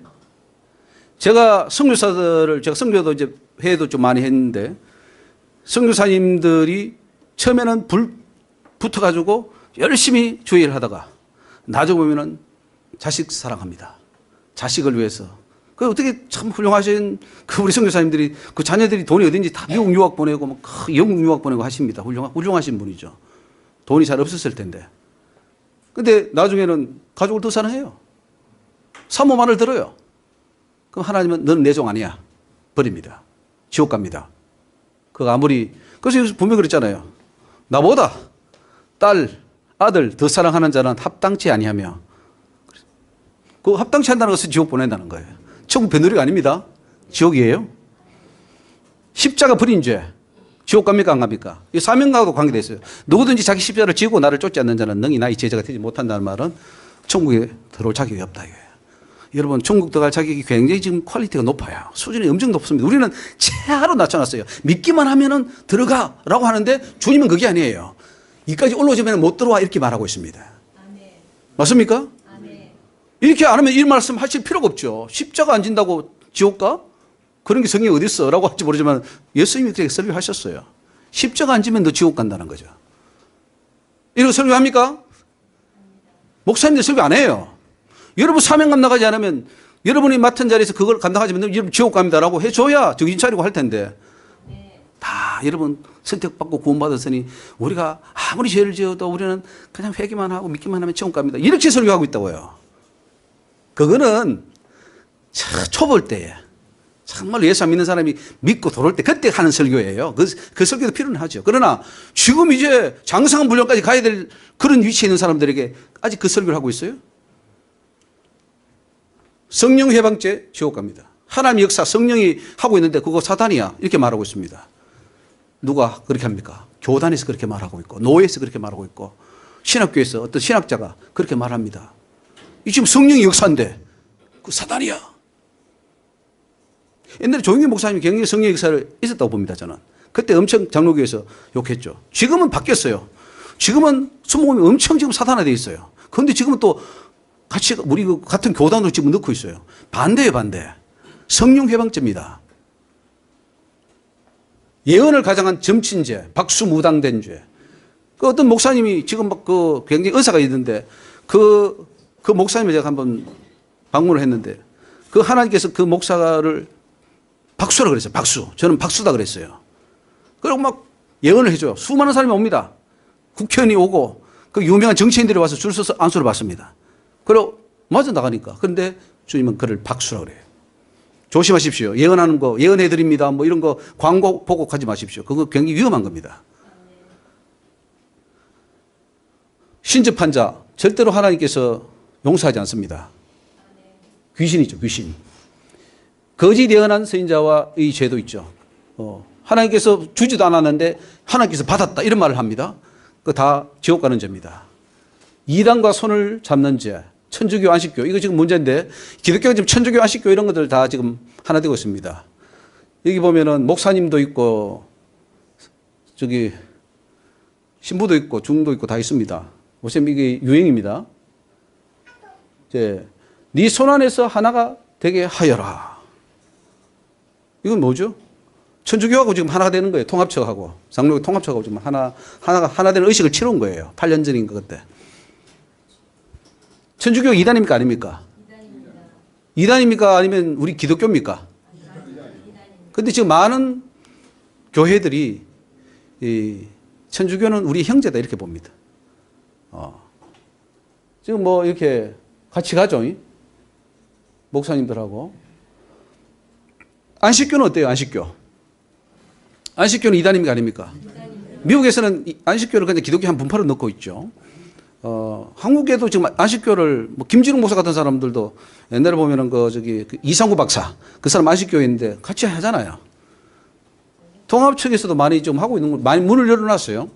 제가 선교사들을, 제가 선교도 이제 회도 좀 많이 했는데, 선교사님들이 처음에는 불 붙어가지고 열심히 주의를 하다가, 나중에 보면은 자식 사랑합니다. 자식을 위해서. 그 어떻게 참 훌륭하신 그 우리 선교사님들이 그 자녀들이 돈이 어딘지 다 미국 유학 보내고, 뭐 영국 유학 보내고 하십니다. 훌륭하신 분이죠. 돈이 잘 없었을 텐데. 근데 나중에는 가족을 더 사랑해요. 사모 말을 들어요. 그럼 하나님은 너는 내 종 아니야. 버립니다. 지옥 갑니다. 그거 아무리, 그래서 분명히 그랬잖아요. 나보다 딸, 아들 더 사랑하는 자는 합당치 아니하며. 그 합당치 않다는 것은 지옥 보낸다는 거예요. 천국 변두리가 아닙니다. 지옥이에요. 십자가 버린 죄. 지옥 갑니까? 안 갑니까? 이 사명과도 관계되어 있어요. 누구든지 자기 십자가를 지고 나를 쫓지 않는 자는 능히 나의 제자가 되지 못한다는 말은 천국에 들어올 자격이 없다. 이거예요. 여러분, 천국 들어갈 자격이 굉장히 지금 퀄리티가 높아요. 수준이 엄청 높습니다. 우리는 최하로 낮춰놨어요. 믿기만 하면은 들어가라고 하는데 주님은 그게 아니에요. 이까지 올라오시면 못 들어와 이렇게 말하고 있습니다. 맞습니까? 이렇게 안 하면 이 말씀 하실 필요가 없죠. 십자가 안 진다고 지옥 가? 그런 게 성경에 어디 있어? 라고 할지 모르지만 예수님이 그렇게 설교하셨어요. 십자가 안 지면 너 지옥 간다는 거죠. 이런 설교합니까? 목사님들 설교 안 해요. 여러분 사명 감당하지 않으면 여러분이 맡은 자리에서 그걸 감당하지 않으면 여러분 지옥 갑니다라고 해줘야 정신 차리고 할 텐데 다 여러분 선택받고 구원받았으니 우리가 아무리 죄를 지어도 우리는 그냥 회개만 하고 믿기만 하면 천국 갑니다. 이렇게 설교하고 있다고요. 그거는 초볼 때에 정말 예수 안 믿는 사람이 믿고 돌아올 때 그때 하는 설교예요. 그 설교도 필요는 하죠. 그러나 지금 이제 장성한 분량까지 가야 될 그런 위치에 있는 사람들에게 아직 그 설교를 하고 있어요? 성령 해방죄 지옥 갑니다. 하나님의 역사 성령이 하고 있는데 그거 사단이야 이렇게 말하고 있습니다. 누가 그렇게 합니까? 교단에서 그렇게 말하고 있고 노예에서 그렇게 말하고 있고 신학교에서 어떤 신학자가 그렇게 말합니다. 이 지금 성령의 역사인데 그 사단이야. 옛날에 조영기 목사님이 굉장히 성령의 역사를 있었다고 봅니다. 저는. 그때 엄청 장로교에서 욕했죠. 지금은 바뀌었어요. 지금은 순복음이 엄청 지금 사단화되어 있어요. 그런데 지금은 또 같이 우리 같은 교단으로 지금 넣고 있어요. 반대예요, 반대. 성령 해방죄입니다. 예언을 가장한 점친죄, 박수무당된 죄. 그 어떤 목사님이 지금 막 그 굉장히 의사가 있는데 그 목사님을 제가 한번 방문을 했는데 그 하나님께서 그 목사를 박수라 그랬어요. 박수. 저는 박수다 그랬어요. 그리고 막 예언을 해줘요. 수많은 사람이 옵니다. 국회의원이 오고 그 유명한 정치인들이 와서 줄 서서 안수를 받습니다. 그리고 맞아 나가니까. 그런데 주님은 그를 박수라 그래요. 조심하십시오. 예언하는 거 예언해드립니다. 뭐 이런 거 광고 보고하지 마십시오. 그거 굉장히 위험한 겁니다. 신접한 자 절대로 하나님께서 용서하지 않습니다. 귀신이죠. 귀신. 거짓 예언한 선인자와의 죄도 있죠. 하나님께서 주지도 않았는데 하나님께서 받았다 이런 말을 합니다. 그거 다 지옥 가는 죄입니다. 이단과 손을 잡는 죄, 천주교, 안식교 이거 지금 문제인데 기독교가 지금 천주교, 안식교 이런 것들 다 지금 하나 되고 있습니다. 여기 보면은 목사님도 있고 저기 신부도 있고 중도 있고 다 있습니다. 보시면 이게 유행입니다. 이제 네 손 안에서 하나가 되게 하여라. 이건 뭐죠? 천주교하고 지금 하나가 되는 거예요. 통합처하고 장로교 통합처하고 지금 하나 되는 의식을 치러온 거예요. 8년 전인 것 그때. 천주교 이단입니까 아닙니까? 이단입니까 아니면 우리 기독교입니까? 그런데 지금 많은 교회들이 이 천주교는 우리 형제다 이렇게 봅니다. 지금 뭐 이렇게 같이 가죠. 목사님들하고. 안식교는 어때요? 안식교. 안식교는 이단입니까 아닙니까? 미국에서는 안식교를 그냥 기독교 한 분파로 넣고 있죠. 한국에도 지금 안식교를 뭐 김진웅 목사 같은 사람들도 옛날에 보면은 그 이상구 박사 그 사람 안식교인데 같이 하잖아요. 통합 측에서도 많이 좀 하고 있는 거 많이 문을 열어놨어요.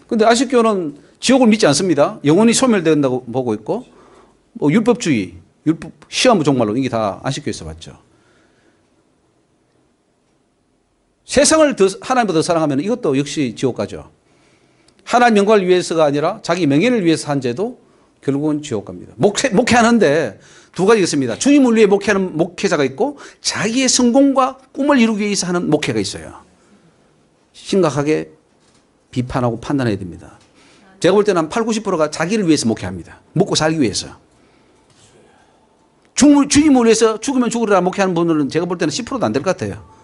근데 안식교는 지옥을 믿지 않습니다. 영원히 소멸된다고 보고 있고 뭐 율법주의, 율법 시험 종말론 이게 다 안식교에서 봤죠. 세상을 하나님보다 더 사랑하면 이것도 역시 지옥 가죠. 하나님 영광을 위해서가 아니라 자기 명예를 위해서 한 죄도 결국은 지옥 갑니다. 목회하는데 두 가지 있습니다. 주님을 위해 목회하는 목회자가 있고 자기의 성공과 꿈을 이루기 위해서 하는 목회가 있어요. 심각하게 비판하고 판단해야 됩니다. 제가 볼 때는 한 8, 90%가 자기를 위해서 목회합니다. 먹고 살기 위해서. 주님을 위해서 죽으면 죽으리라 목회하는 분들은 제가 볼 때는 10%도 안 될 것 같아요.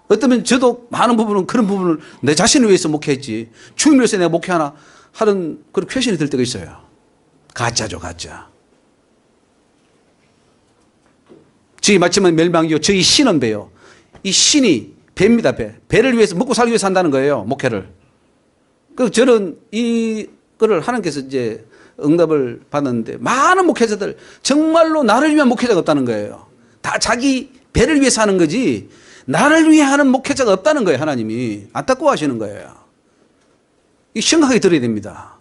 어쩌면 저도 많은 부분은 그런 부분을 내 자신을 위해서 목회했지 주님을 위해서 내가 목회하나 하는 그런 퀘션이 들 때가 있어요. 가짜죠, 가짜. 저희 마침은 멸망이요 저희 신은 배요. 이 신이 배입니다, 배. 배를 위해서 먹고 살기 위해서 한다는 거예요, 목회를. 그래서 저는 이거를 하나님께서 이제 응답을 받았는데 많은 목회자들 정말로 나를 위한 목회자가 없다는 거예요. 다 자기 배를 위해서 하는 거지 나를 위해 하는 목회자가 없다는 거예요. 하나님이 안타까워하시는 거예요. 이 심각하게 들어야 됩니다.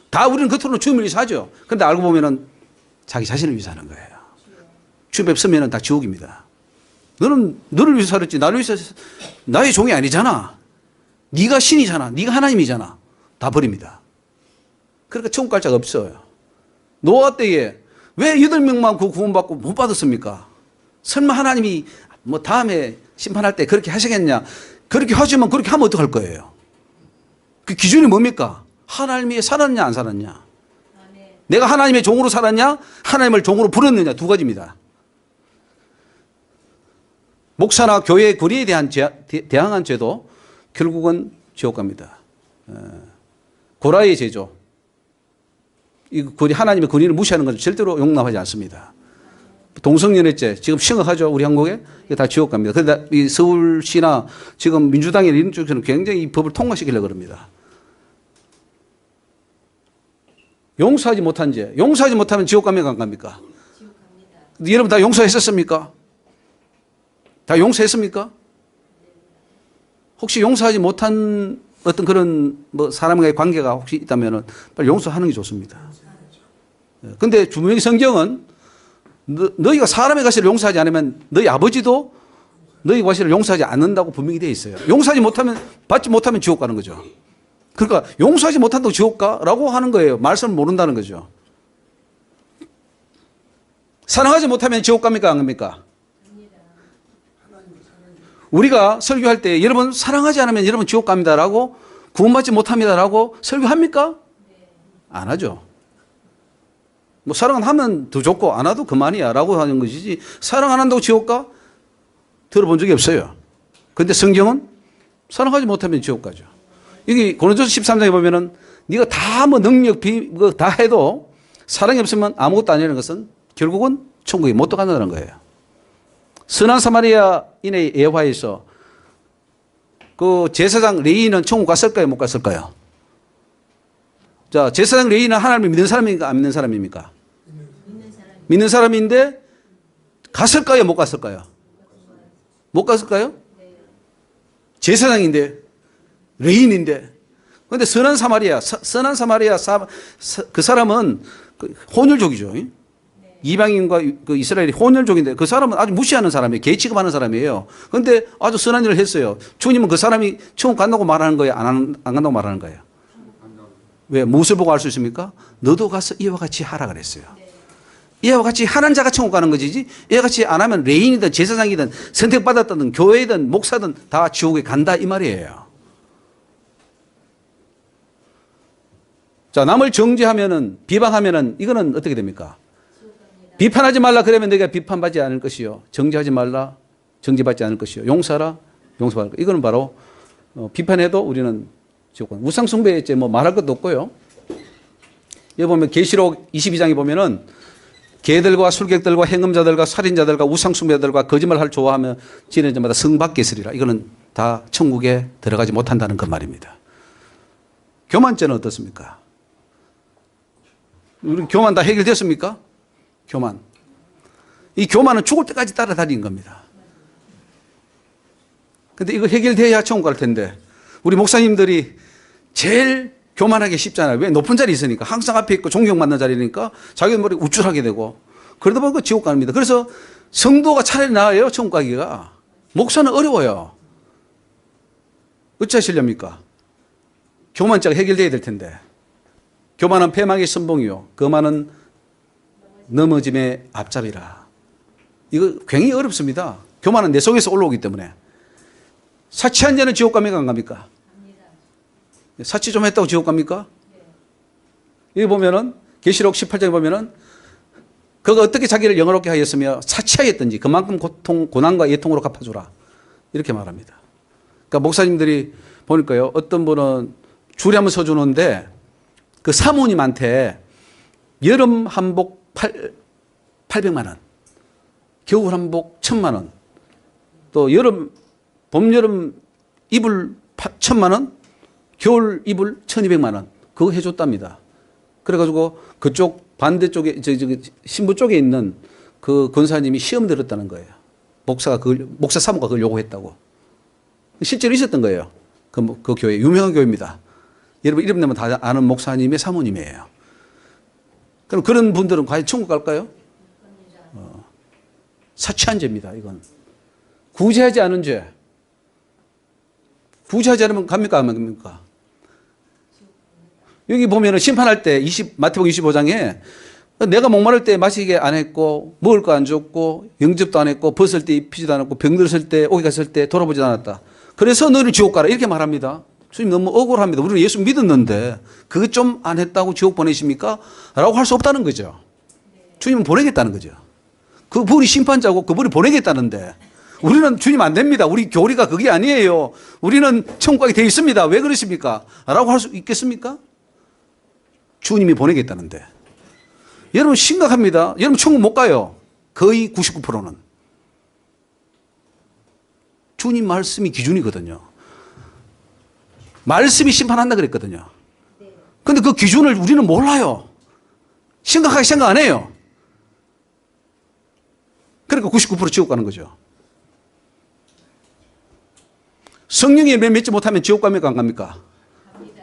다 우리는 겉으로는 주님을 위해서 하죠. 그런데 알고 보면은 자기 자신을 위해서 하는 거예요. 주님 뵙으면은 다 지옥입니다. 너는 너를 위해서 살았지 나를 위해서 나의 종이 아니잖아. 네가 신이잖아. 네가 하나님이잖아. 다 버립니다. 그러니까 천국 갈 자가 없어요. 노아 때에 왜 8명만 구원받고 못 받았습니까? 설마 하나님이 뭐 다음에 심판할 때 그렇게 하시겠냐? 그렇게 하시면 그렇게 하면 어떡할 거예요? 그 기준이 뭡니까? 하나님이 살았냐 안 살았냐? 내가 하나님의 종으로 살았냐? 하나님을 종으로 부렸느냐? 두 가지입니다. 목사나 교회의 권위에 대한 대항한 죄도 결국은 지옥 갑니다. 고라의 제조. 이 하나님의 권위를 무시하는 것은 절대로 용납하지 않습니다. 동성연애죄 지금 심각하죠, 우리 한국에. 이게 다 지옥 갑니다. 그런데 이 서울시나 지금 민주당이 이런 쪽에서는 굉장히 이 법을 통과시키려고 합니다. 용서하지 못한 죄. 용서하지 못하면 지옥 갑니까, 안 갑니까? 여러분 다 용서했었습니까? 다 용서했습니까? 혹시 용서하지 못한 어떤 그런 뭐 사람과의 관계가 혹시 있다면 빨리 용서하는 게 좋습니다. 근데 분명히 성경은 너희가 사람의 과실을 용서하지 않으면 너희 아버지도 너희 과실을 용서하지 않는다고 분명히 되어 있어요. 용서하지 못하면, 받지 못하면 지옥 가는 거죠. 그러니까 용서하지 못한다고 지옥 가라고 하는 거예요. 말씀을 모른다는 거죠. 사랑하지 못하면 지옥 갑니까, 안 갑니까? 우리가 설교할 때 여러분 사랑하지 않으면 여러분 지옥 갑니다라고, 구원받지 못합니다라고 설교합니까? 안 하죠. 뭐 사랑은 하면 더 좋고 안 해도 그만이야 라고 하는 것이지, 사랑 안 한다고 지옥 가? 들어본 적이 없어요. 그런데 성경은 사랑하지 못하면 지옥 가죠. 여기 고린도서 13장에 보면은 네가 다 뭐 능력 다 해도 사랑이 없으면 아무것도 아니라는 것은 결국은 천국에 못 들어간다는 거예요. 선한 사마리아인의 예화에서 그 제사장 레위인은 천국 갔을까요, 못 갔을까요? 자, 제사장 레위인은 하나님을 믿는 사람입니까, 안 믿는 사람입니까? 믿는 사람인데 갔을까요, 못 갔을까요? 못 갔을까요? 제사장인데, 레위인인데. 그런데 선한 사마리아 그 사람은 혼혈족이죠. 이방인과 그 이스라엘이 혼혈족인데 그 사람은 아주 무시하는 사람이에요. 개 취급하는 사람이에요. 그런데 아주 선한 일을 했어요. 주님은 그 사람이 천국 간다고 말하는 거예요, 안 간다고 말하는 거예요? 왜? 무엇을 보고 알 수 있습니까? 너도 가서 이와 같이 하라 그랬어요. 이와 같이 하는 자가 천국 가는 거지, 이와 같이 안 하면 레인이든 제사장이든 선택받았든 교회든 목사든 다 지옥에 간다 이 말이에요. 자, 남을 정죄하면은, 비방하면은 이거는 어떻게 됩니까? 비판하지 말라 그러면 내가 비판받지 않을 것이요, 정죄하지 말라 정죄받지 않을 것이요, 용서하라 용서받을 것. 이거는 바로 비판해도 우리는 지옥 가는. 우상숭배 이제 뭐 말할 것도 없고요. 여기 보면 계시록 22장에 보면은 개들과 술객들과 행음자들과 살인자들과 우상숭배자들과 거짓말할 좋아하며 지내는 자마다 성밖에 있으리라. 이거는 다 천국에 들어가지 못한다는 그 말입니다. 교만죄는 어떻습니까? 우리 교만 다 해결됐습니까? 교만. 이 교만은 죽을 때까지 따라다니는 겁니다. 근데 이거 해결돼야 천국 갈 텐데 우리 목사님들이 제일 교만하기 쉽잖아요. 왜? 높은 자리 있으니까. 항상 앞에 있고 존경받는 자리니까 자기 머리 우쭐하게 되고 그러다 보니까 지옥 갑니다. 그래서 성도가 차라리 나아요, 천국 가기가. 목사는 어려워요. 어찌하시렵니까? 교만죄가 해결돼야 될 텐데. 교만은 패망의 선봉이요, 거만은 넘어짐의 앞잡이라. 이거 굉장히 어렵습니다. 교만은 내 속에서 올라오기 때문에. 사치한 자는 지옥 갑니까, 안 갑니까? 사치 좀 했다고 지옥 갑니까? 여기 보면은 계시록 18장에 보면은 그가 어떻게 자기를 영화롭게 하였으며 사치하였든지 그만큼 고통, 고난과 애통으로 갚아주라. 이렇게 말합니다. 그러니까 목사님들이 보니까요, 어떤 분은 줄에 한번 서주는데 그 사모님한테 여름 한복 800만 원, 겨울 한복 1000만 원, 또 여름, 봄, 여름 이불 1000만 원, 겨울 이불 1200만 원, 그거 해줬답니다. 그래가지고 그쪽 반대쪽에, 신부 쪽에 있는 그 권사님이 시험 들었다는 거예요. 목사 사모가 그걸 요구했다고. 실제로 있었던 거예요. 그 교회, 유명한 교회입니다. 여러분 이름 내면 다 아는 목사님의 사모님이에요. 그럼 그런 분들은 과연 천국 갈까요? 사치한 죄입니다, 이건. 구제하지 않은 죄. 구제하지 않으면 갑니까, 안 갑니까? 여기 보면은 심판할 때 마태복음 25장에 내가 목마를 때 마시게 안 했고 먹을 거 안 줬고 영접도 안 했고 벗을 때 입히지도 않았고 병들었을 때 오기 갔을 때 돌아보지도 않았다. 그래서 너는 지옥 가라 이렇게 말합니다. 주님 너무 억울합니다. 우리는 예수 믿었는데 그거 좀 안 했다고 지옥 보내십니까? 라고 할 수 없다는 거죠. 주님은 보내겠다는 거죠. 그분이 심판자고 그분이 보내겠다는데 우리는 주님 안 됩니다. 우리 교리가 그게 아니에요. 우리는 천국 가게 돼 있습니다. 왜 그러십니까? 라고 할 수 있겠습니까? 주님이 보내겠다는데. 여러분 심각합니다. 여러분 천국 못 가요. 거의 99%는. 주님 말씀이 기준이거든요. 말씀이 심판한다 그랬거든요. 근데 그 기준을 우리는 몰라요. 심각하게 생각 안 해요. 그러니까 99% 지옥 가는 거죠. 성령의 열매 맺지 못하면 지옥 갑니까? 안 갑니까? 갑니다.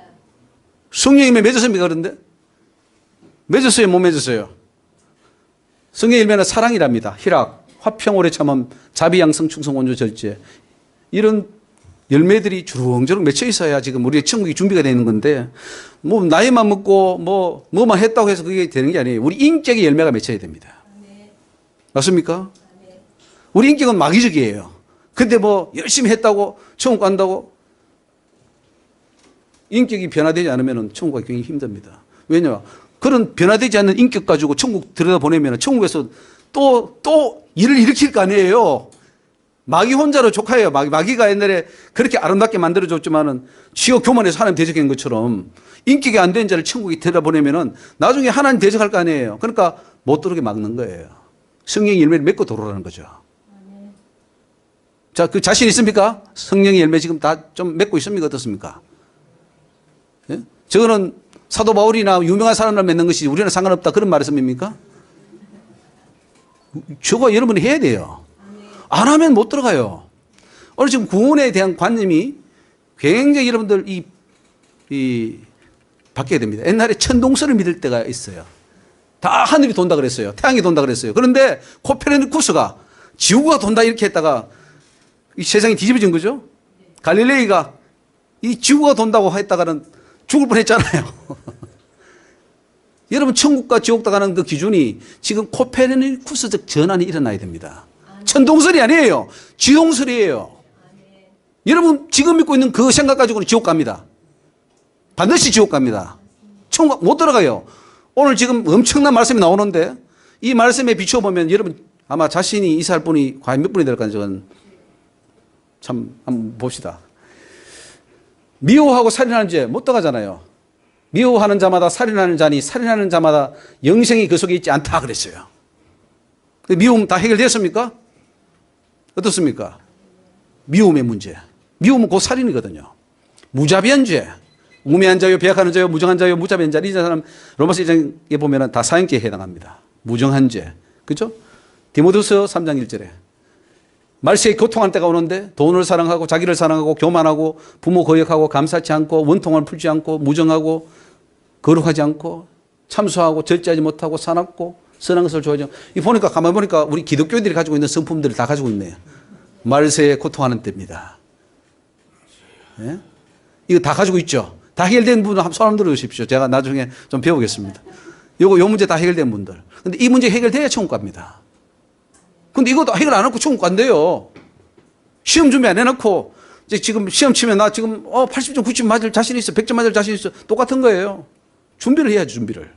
성령의 열매 맺었습니까? 그런데? 맺었어요? 못 맺었어요? 성령의 열매는 사랑이랍니다. 희락, 화평, 오래 참음, 자비, 양성, 충성, 온유, 절제. 이런 열매들이 주렁주렁 맺혀 있어야 지금 우리의 천국이 준비가 되는 건데, 뭐, 나이만 먹고, 뭐만 했다고 해서 그게 되는 게 아니에요. 우리 인격의 열매가 맺혀야 됩니다. 맞습니까? 우리 인격은 마귀적이에요. 근데 뭐, 열심히 했다고, 천국 간다고, 인격이 변화되지 않으면 천국 가기 굉장히 힘듭니다. 왜냐? 그런 변화되지 않는 인격 가지고 천국 들여다보내면 천국에서 또 일을 일으킬 거 아니에요. 마귀 혼자로 족하예요. 마귀가 옛날에 그렇게 아름답게 만들어줬지만은 지옥 교만해서 하나님 대적한 것처럼 인격이 안 된 자를 천국에 들여다보내면은 나중에 하나님 대적할 거 아니에요. 그러니까 못 들어오게 막는 거예요. 성령의 열매를 맺고 들어오라는 거죠. 자, 그 자신 있습니까? 성령의 열매 지금 다 좀 맺고 있습니까? 어떻습니까? 예? 저거는 사도 바울이나 유명한 사람을 맺는 것이 우리는 상관없다. 그런 말씀입니까? 저거 여러분이 해야 돼요. 안 하면 못 들어가요. 오늘 지금 구원에 대한 관념이 굉장히 여러분들 바뀌어야 됩니다. 옛날에 천동설을 믿을 때가 있어요. 다 하늘이 돈다 그랬어요. 태양이 돈다 그랬어요. 그런데 코페르니쿠스가 지구가 돈다 이렇게 했다가 이 세상이 뒤집어진 거죠. 갈릴레이가 이 지구가 돈다고 했다가는 죽을 뻔했잖아요. 여러분 천국과 지옥 가는 그 기준이 지금 코페르니쿠스적 전환이 일어나야 됩니다. 천동설이 아니에요. 지동설이에요. 여러분 지금 믿고 있는 그 생각 가지고는 지옥 갑니다. 반드시 지옥 갑니다. 천국 못 들어가요. 오늘 지금 엄청난 말씀이 나오는데 이 말씀에 비춰보면 여러분 아마 자신이 이사할 분이 과연 몇 분이 될까 저는 참 한번 봅시다. 미워하고 살인하는 죄 못 들어가잖아요. 미워하는 자마다 살인하는 자니 살인하는 자마다 영생이 그 속에 있지 않다 그랬어요. 미움 다 해결됐습니까? 어떻습니까? 미움의 문제. 미움은 곧 살인이거든요. 무자비한 죄. 우매한 자요, 배약하는 자요, 무정한 자요, 무자비한 자. 이 사람 로마서 1장에 보면 다 사형죄에 해당합니다. 무정한 죄. 그죠? 디모데후서 3장 1절에. 말세에 고통할 때가 오는데 돈을 사랑하고 자기를 사랑하고 교만하고 부모 거역하고 감사치 않고 원통을 풀지 않고 무정하고 거룩하지 않고 참소하고 절제하지 못하고 사납고 선한 것을 좋아하지 않고. 이 보니까 가만히 보니까 우리 기독교인들이 가지고 있는 성품들을 다 가지고 있네요. 말세에 고통하는 때입니다. 예? 이거 다 가지고 있죠. 다 해결된 분은 한번 손 들어 주십시오. 제가 나중에 좀 배우겠습니다. 요 문제 다 해결된 분들. 근데 이 문제 해결돼야 천국 갑니다. 근데 이것도 해결 안 하고 천국 간대요. 시험 준비 안 해놓고, 이제 지금 시험 치면 나 지금 80점, 90점 맞을 자신 있어. 100점 맞을 자신 있어. 똑같은 거예요. 준비를 해야지, 준비를.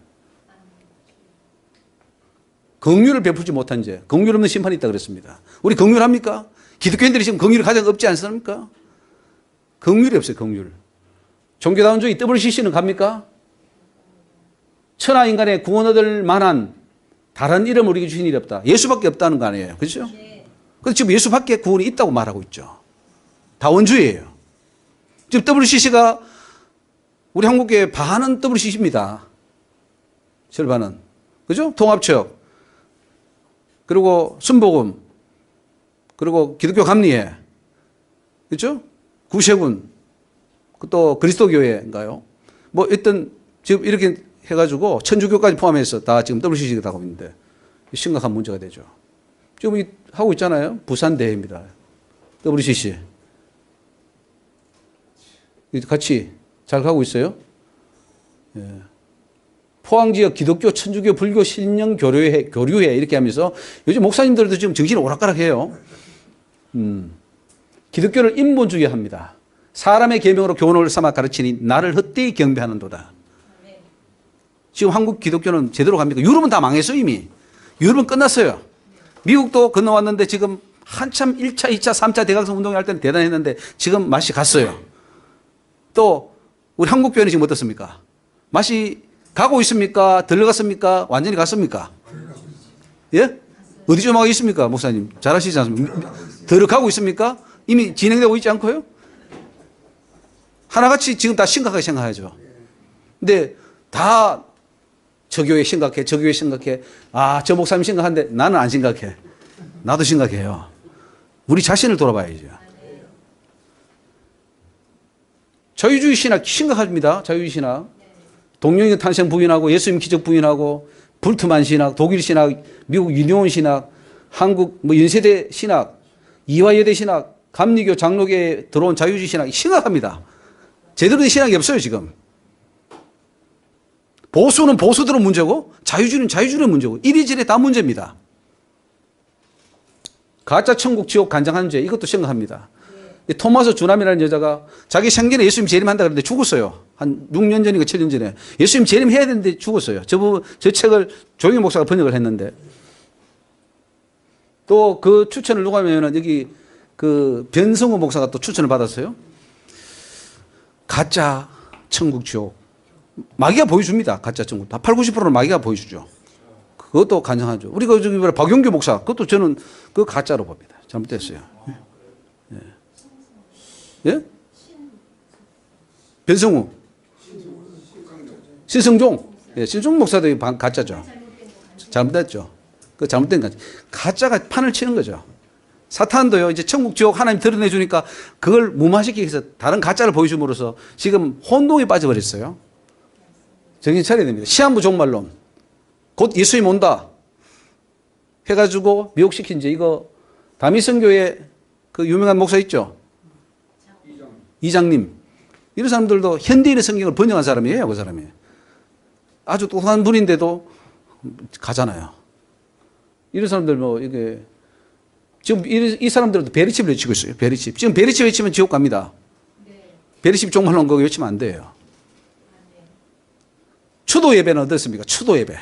긍휼을 베풀지 못한 죄. 긍휼 없는 심판이 있다 그랬습니다. 우리 긍휼합니까? 기독교인들이 지금 긍휼이 가장 없지 않습니까? 긍휼이 없어요, 긍휼. 종교다운주의 WCC는 갑니까? 천하 인간의 구원 얻을 만한 다른 이름 우리에게 주신 일이 없다. 예수밖에 없다는 거 아니에요. 그렇죠? 근데 지금 예수밖에 구원이 있다고 말하고 있죠. 다 원주예요. 지금 WCC가 우리 한국교회 반은 WCC입니다. 절반은. 그죠? 통합체육. 그리고 순복음. 그리고 기독교 감리회. 그렇죠? 구세군. 또 그리스도교회인가요? 뭐 어떤 지금 이렇게 해가지고 천주교까지 포함해서 다 지금 WCC가 하고 있는데 심각한 문제가 되죠. 지금 하고 있잖아요. 부산대회입니다. WCC. 같이 잘 가고 있어요. 예. 포항지역 기독교, 천주교, 불교, 신령 교류회 이렇게 하면서 요즘 목사님들도 지금 정신이 오락가락해요. 기독교를 인본주의합니다. 사람의 계명으로 교훈을 삼아 가르치니 나를 헛되이 경배하는도다. 지금 한국 기독교는 제대로 갑니까? 유럽은 다 망했어요 이미. 유럽은 끝났어요. 미국도 건너왔는데 지금 한참 1차, 2차, 3차 대각선 운동회 할 때는 대단했는데 지금 맛이 갔어요. 또 우리 한국교회는 지금 어떻습니까? 맛이 가고 있습니까? 들러갔습니까? 완전히 갔습니까? 예? 어디 좀 하고 있습니까? 목사님 잘 아시지 않습니까? 들어가고 있습니까? 이미 진행되고 있지 않고요? 하나같이 지금 다 심각하게 생각하죠. 근데 다 저 교회 심각해, 저 교회 심각해. 아, 저 목사님 심각한데 나는 안 심각해. 나도 심각해요. 우리 자신을 돌아봐야죠. 자유주의 신학 심각합니다. 자유주의 신학. 동령의 탄생 부인하고 예수님 기적 부인하고 불트만 신학, 독일 신학, 미국 유니온 신학, 한국 뭐 연세대 신학, 이화여대 신학, 감리교 장로교에 들어온 자유주의 신학 심각합니다. 제대로 된 신학이 없어요 지금. 보수는 보수들은 문제고 자유주의는 자유주의는 문제고 이리저리 다 문제입니다. 가짜 천국 지옥 간장한 죄 이것도 심각합니다. 토마스 주남이라는 여자가 자기 생전에 예수님 재림한다 그랬는데 죽었어요. 한 6년 전인가 7년 전에. 예수님 재림해야 되는데 죽었어요. 저 책을 조영희 목사가 번역을 했는데 또 그 추천을 누가 하면은 여기 그 변성호 목사가 또 추천을 받았어요. 가짜 천국 지옥. 마귀가 보여줍니다. 가짜 천국. 다 80, 90%는 마귀가 보여주죠. 그것도 간장하죠. 우리가 저기 박용규 목사 그것도 저는 그 가짜로 봅니다. 잘못됐어요. 예. 예? 변성우. 신성종. 예, 신성 목사도 가짜죠. 잘못됐죠. 그 잘못된 가짜. 가짜가 판을 치는 거죠. 사탄도요, 이제 천국 지옥 하나님 드러내주니까 그걸 무마시키기 위해서 다른 가짜를 보여줌으로써 지금 혼동에 빠져버렸어요. 정신 차려야 됩니다. 시한부 종말론. 곧 예수님 온다. 해가지고 미혹시킨 이제 이거 다미성교회 그 유명한 목사 있죠? 이장님. 이런 사람들도 현대인의 성경을 번역한 사람이에요. 그 사람이. 아주 똑똑한 분인데도 가잖아요. 이런 사람들 뭐 이게 지금 이 사람들도 베리칩을 외치고 있어요. 베리칩. 지금 베리칩 외치면 지옥 갑니다. 베리칩 종말론 그거 외치면 안 돼요. 추도 예배는 어떻습니까? 추도 예배.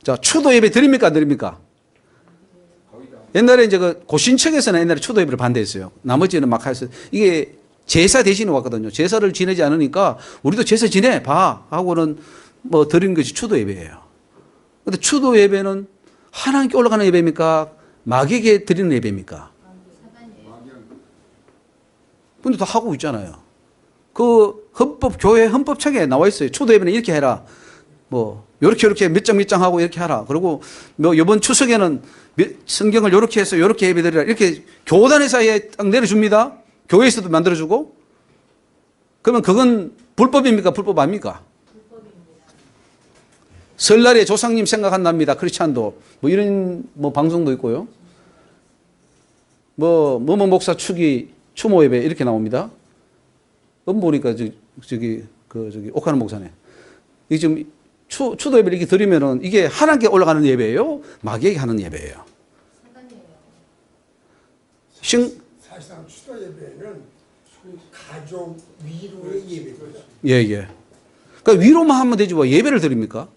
자, 추도 예배 드립니까? 안 드립니까? 옛날에 이제 그 고신청에서는 옛날에 추도 예배를 반대했어요. 나머지는 막 해서 이게 제사 대신에 왔거든요. 제사를 지내지 않으니까 우리도 제사 지내 봐 하고는 뭐 드리는 것이 추도 예배예요. 근데 추도 예배는 하나님께 올라가는 예배입니까? 마귀에게 드리는 예배입니까? 근데 다 하고 있잖아요. 그 교회 헌법책에 나와 있어요. 추도 예배는 이렇게 해라. 뭐 요렇게 몇 장 하고 이렇게 하라. 그리고 뭐 이번 추석에는 성경을 요렇게 해서 요렇게 예배드리라. 이렇게 교단에서 딱 내려줍니다. 교회에서도 만들어주고. 그러면 그건 불법입니까? 불법 아닙니까? 설날에 조상님 생각한답니다. 크리스찬도. 뭐 이런 뭐 방송도 있고요. 뭐 목사 추모 예배 이렇게 나옵니다. 보니까 저기 옥하는 목사네. 이게 지금 추도 예배를 이렇게 드리면은 이게 하나님께 올라가는 예배예요? 마귀에게 하는 예배예요? 사실상 추도 예배는 가족 위로의 예배거든요. 예. 그러니까 위로만 하면 되지 뭐 예배를 드립니까?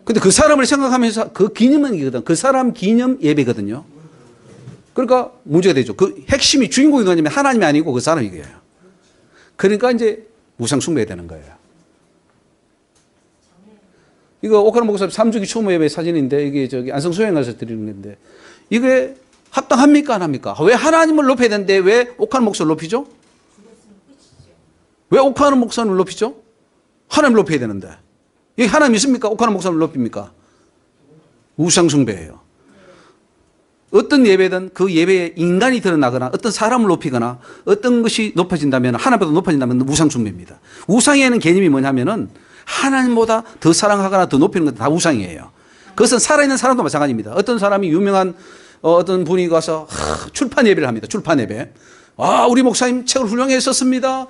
근데 그 사람을 생각하면서 그 기념이거든. 그 사람 기념 예배거든요. 그러니까 문제가 되죠. 그 핵심이 주인공이 뭐냐면 하나님이 아니고 그 사람이에요. 그러니까 이제 우상 숭배해야 되는 거예요. 이거 옥하는 목사님 3주기 추모 예배 사진인데 이게 저기 안성수행 가서 드리는 건데 이게 합당합니까 안 합니까? 왜 하나님을 높여야 되는데 왜 옥하는 목사를 높이죠? 왜 옥하는 목사를 높이죠? 하나님을 높여야 되는데 여기 하나님 있습니까? 옥하는 목사를 높입니까? 우상 숭배예요. 어떤 예배든 그 예배에 인간이 드러나거나 어떤 사람을 높이거나 어떤 것이 높아진다면 하나님보다 높아진다면 우상 숭배입니다. 우상에는 개념이 뭐냐면은 하나님보다 더 사랑하거나 더 높이는 건 다 우상이에요. 그것은 살아있는 사람도 마찬가지입니다. 어떤 사람이 유명한 어떤 분이 가서 출판 예배를 합니다. 출판 예배. 아, 우리 목사님 책을 훌륭하게 썼습니다.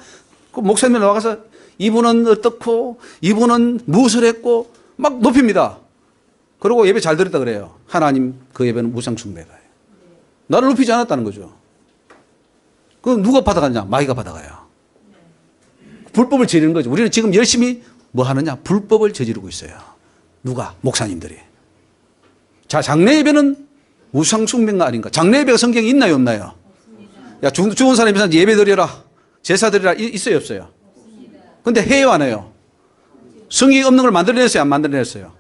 그 목사님이 나와서 이분은 어떻고 이분은 무엇을 했고 막 높입니다. 그리고 예배 잘 드렸다 그래요. 하나님 그 예배는 우상 숭배가요. 나를 높이지 않았다는 거죠. 그 누가 받아가냐? 마귀가 받아가요. 불법을 저지르는 거죠. 우리는 지금 열심히 뭐 하느냐? 불법을 저지르고 있어요. 누가? 목사님들이. 자, 장례 예배는 우상숭배가 아닌가? 장례 예배가 성경에 있나요, 없나요? 야, 죽은 사람이 예배 드려라, 제사 드리라, 있어요, 없어요? 근데 해요, 안 해요? 성경이 없는 걸 만들어냈어요, 안 만들어냈어요?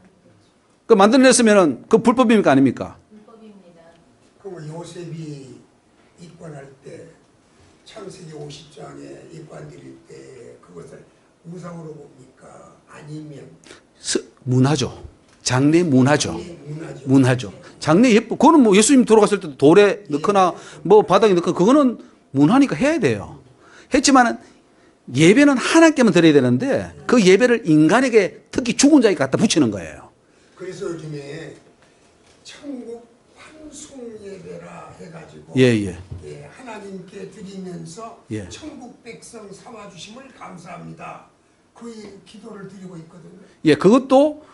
그 만들어냈으면 그 불법입니까, 아닙니까? 그럼 요셉이 입관할 때 창세기 50장에 입관 드릴 때 그것을 우상으로 봅니까? 아니면 문화죠. 장례 문화죠. 문화죠. 문화죠. 장례 예쁘. 그거는 뭐 예수님 돌아갔을 때도 돌에 넣거나 뭐 바닥에 넣거나 그거는 문화니까 해야 돼요. 했지만은 예배는 하나님께만 드려야 되는데 그 예배를 인간에게 특히 죽은 자에게 갖다 붙이는 거예요. 그래서 요즘에 천국 환송 예배라 해가지고 예. 하나님께 드리면서 예. 천국 백성 삼아 주심을 감사합니다. 그 기도를 드리고 있거든요. 예, 그것도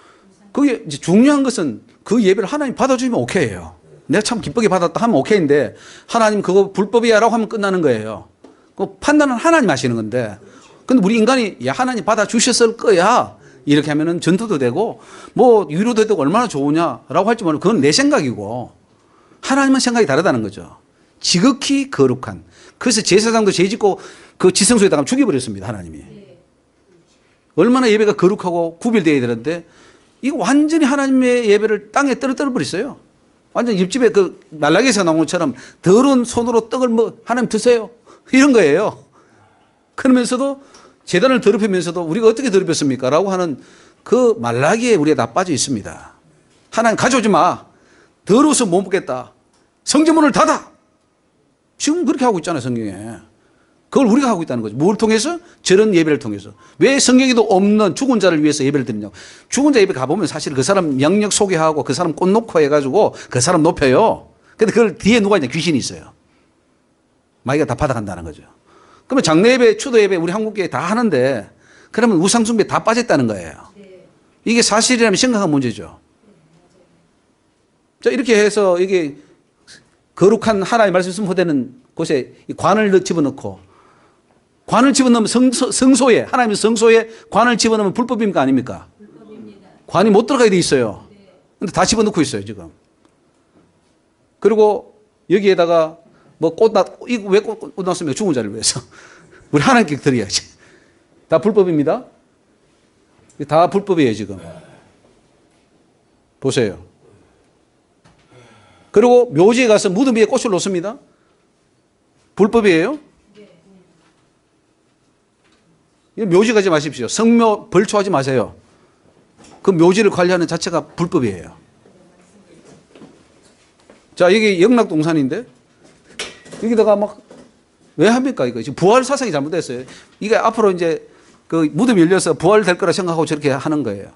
그게 이제 중요한 것은 그 예배를 하나님 받아주면 오케이예요. 내가 참 기쁘게 받았다 하면 오케이인데 하나님 그거 불법이야라고 하면 끝나는 거예요. 그 판단은 하나님 하시는 건데, 근데 우리 인간이 야 하나님 받아주셨을 거야 이렇게 하면은 전도도 되고 뭐 위로도 되고 얼마나 좋으냐라고 할지 모르는 그건 내 생각이고 하나님은 생각이 다르다는 거죠. 지극히 거룩한. 그래서 제사장도 죄짓고 그 지성소에다가 죽여버렸습니다, 하나님이. 얼마나 예배가 거룩하고 구별되어야 되는데 이거 완전히 하나님의 예배를 땅에 떨어뜨려 버렸어요. 완전 옆집에 그 말라기에서 나온 것처럼 더러운 손으로 떡을 뭐 하나님 드세요 이런 거예요. 그러면서도 제단을 더럽히면서도 우리가 어떻게 더럽혔습니까? 라고 하는 그 말라기에 우리가 다 빠져 있습니다. 하나님 가져오지 마. 더러워서 못 먹겠다. 성전문을 닫아. 지금 그렇게 하고 있잖아요, 성경에. 그걸 우리가 하고 있다는 거죠. 뭘 통해서? 저런 예배를 통해서. 왜 성경에도 없는 죽은 자를 위해서 예배를 드리냐고. 죽은 자 예배 가보면 사실 그 사람 영역 소개하고 그 사람 꽃 놓고 해가지고 그 사람 높여요. 근데 그걸 뒤에 누가 있냐? 귀신이 있어요. 마귀가 다 받아간다는 거죠. 그러면 장례 예배, 추도 예배 우리 한국교회 다 하는데 그러면 우상숭배 다 빠졌다는 거예요. 이게 사실이라면 심각한 문제죠. 자, 이렇게 해서 이게 거룩한 하나의 말씀 선포되는 곳에 관을 집어넣고 관을 집어넣으면 성소에 하나님의 성소에 관을 집어넣으면 불법입니까 아닙니까? 불법입니다. 관이 못 들어가게 돼 있어요. 근데 다 집어넣고 있어요 지금. 그리고 여기에다가 뭐 이거 왜 꽃 났습니까? 죽은 자를 위해서. 우리 하나님께 드려야지. 다 불법입니다. 다 불법이에요 지금. 보세요. 그리고 묘지에 가서 무덤 위에 꽃을 놓습니다. 불법이에요? 묘지 가지 마십시오. 성묘 벌초하지 마세요. 그 묘지를 관리하는 자체가 불법이에요. 자, 여기 영락동산인데 여기다가 막 왜 합니까? 이거 지금 부활 사상이 잘못됐어요. 이게 앞으로 이제 그 무덤이 열려서 부활될 거라 생각하고 저렇게 하는 거예요.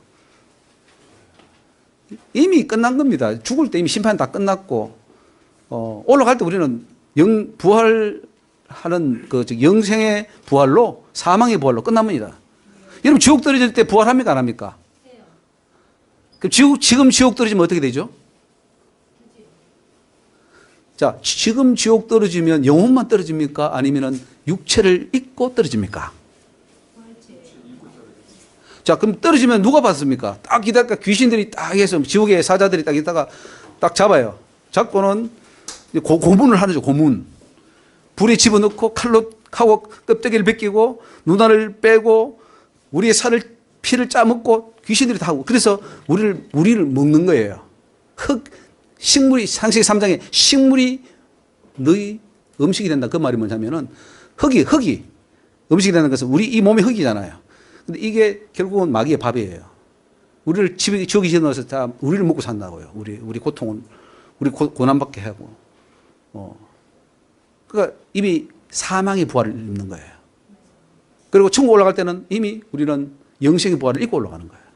이미 끝난 겁니다. 죽을 때 이미 심판 다 끝났고 올라갈 때 우리는 부활하는 그 영생의 부활로 사망의 부활로 끝납니다. 여러분 지옥 떨어질 때 부활합니까 안 합니까? 그럼 지금 지옥 떨어지면 어떻게 되죠? 자, 지금 지옥 떨어지면 영혼만 떨어집니까? 아니면은 육체를 잊고 떨어집니까? 자, 그럼 떨어지면 누가 받습니까? 딱 기다리다가 귀신들이 딱 해서 지옥의 사자들이 딱 있다가 딱 잡아요. 잡고는 고문을 하는 거죠, 고문. 불에 집어넣고 칼로 하고 껍데기를 벗기고 눈알을 빼고 우리의 살을 피를 짜먹고 귀신들이 다 하고 그래서 우리를 먹는 거예요. 식물이 창세기 3장에 식물이 너희 음식이 된다. 그 말이 뭐냐면은 흙이 음식이 된다는 것은 우리 이 몸이 흙이잖아요. 근데 이게 결국은 마귀의 밥이에요. 우리를 지옥에 집어넣어서 다 우리를 먹고 산다고요. 우리 고통을 우리 고난받게 하고. 그러니까 이미 사망의 부활을 입는 거예요. 그리고 천국 올라갈 때는 이미 우리는 영생의 부활을 입고 올라가는 거예요.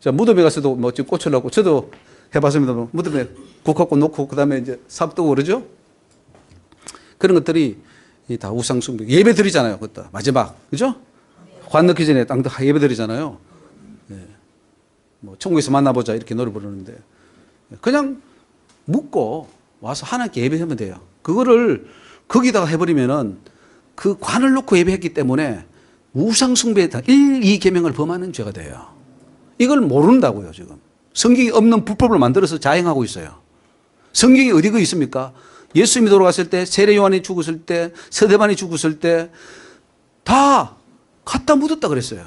자, 무덤에 가서도 뭐 지금 꽃을 넣고 저도 해봤습니다. 무덤에 국화꽃 놓고 그다음에 이제 삽도 오르죠. 그런 것들이 다 우상숭배 예배 드리잖아요. 그것도 마지막 그죠? 관 넣기 전에 땅도 예배 드리잖아요. 네. 뭐 천국에서 만나보자 이렇게 노래 부르는데 그냥 묻고 와서 하나님께 예배하면 돼요. 그거를 거기다가 해버리면은 그 관을 놓고 예배했기 때문에 우상숭배에 1, 2계명을 범하는 죄가 돼요. 이걸 모른다고요, 지금. 성경이 없는 불법을 만들어서 자행하고 있어요. 성경이 어디 그 있습니까? 예수님이 돌아갔을 때, 세례 요한이 죽었을 때, 서대반이 죽었을 때 다 갖다 묻었다 그랬어요.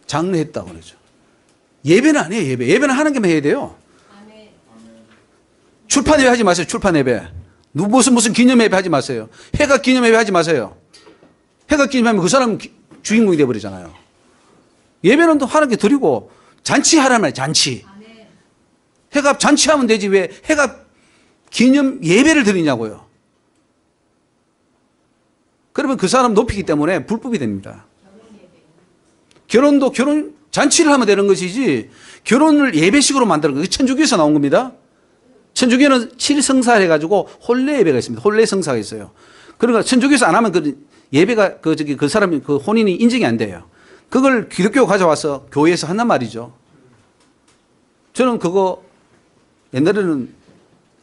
장례했다고 그러죠. 예배는 아니에요, 예배. 예배는 하나님께만 해야 돼요. 출판 예배 하지 마세요, 출판 예배. 무슨 기념 예배 하지 마세요. 회각 기념 예배 하지 마세요. 회각 기념하면 그 사람 주인공이 되어버리잖아요. 예배는 또 하나님께 드리고 잔치하란 말이에요, 잔치. 회갑 잔치하면 되지 왜 회갑 기념 예배를 드리냐고요. 그러면 그 사람 높이기 때문에 불법이 됩니다. 결혼도 결혼 잔치를 하면 되는 것이지 결혼을 예배식으로 만드는 거 천주교에서 나온 겁니다. 천주교는 7성사 해가지고 혼례 예배가 있습니다. 혼례 성사가 있어요. 그러니까 천주교에서 안 하면 그 예배가 그 사람이 그 혼인이 인정이 안 돼요. 그걸 기독교가 가져와서 교회에서 한단 말이죠. 저는 그거 옛날에는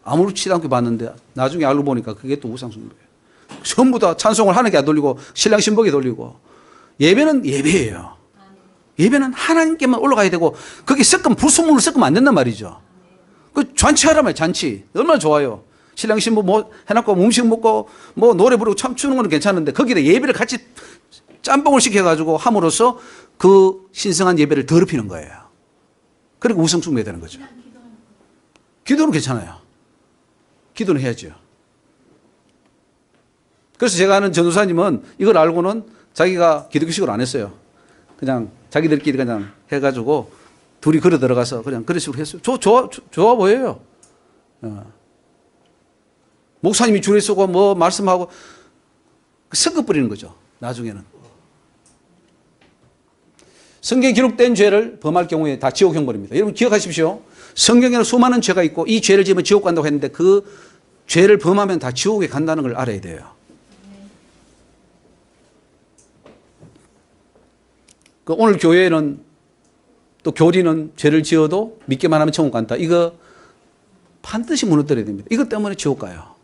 아무렇지도 않게 봤는데 나중에 알고 보니까 그게 또 우상숭배예요. 전부 다 찬송을 하나님께 돌리고 신랑 신부에게 돌리고 예배는 예배예요. 예배는 하나님께만 올라가야 되고 거기 불순물을 섞으면 안 된단 말이죠. 그 잔치하란 말이에요. 잔치. 얼마나 좋아요. 신랑 신부 뭐 해놓고 음식 먹고 뭐 노래 부르고 춤추는 건 괜찮은데 거기다 예배를 같이 짬뽕을 시켜가지고 함으로써 그 신성한 예배를 더럽히는 거예요. 그리고 우상숭배가 되는 거죠. 기도는 괜찮아요. 기도는 해야죠. 그래서 제가 아는 전도사님은 이걸 알고는 자기가 기독교식으로 안 했어요. 그냥 자기들끼리 그냥 해가지고 둘이 걸어 들어가서 그냥 그런 식으로 했어요. 좋아 보여요. 목사님이 줄에 서고 뭐 말씀하고 섞어버리는 거죠. 나중에는. 성경에 기록된 죄를 범할 경우에 다 지옥형 벌입니다. 여러분 기억하십시오. 성경에는 수많은 죄가 있고 이 죄를 지으면 지옥 간다고 했는데 그 죄를 범하면 다 지옥에 간다는 걸 알아야 돼요. 오늘 교회는 또 교리는 죄를 지어도 믿기만 하면 천국 간다. 이거 반드시 무너뜨려야 됩니다. 이것 때문에 지옥 가요.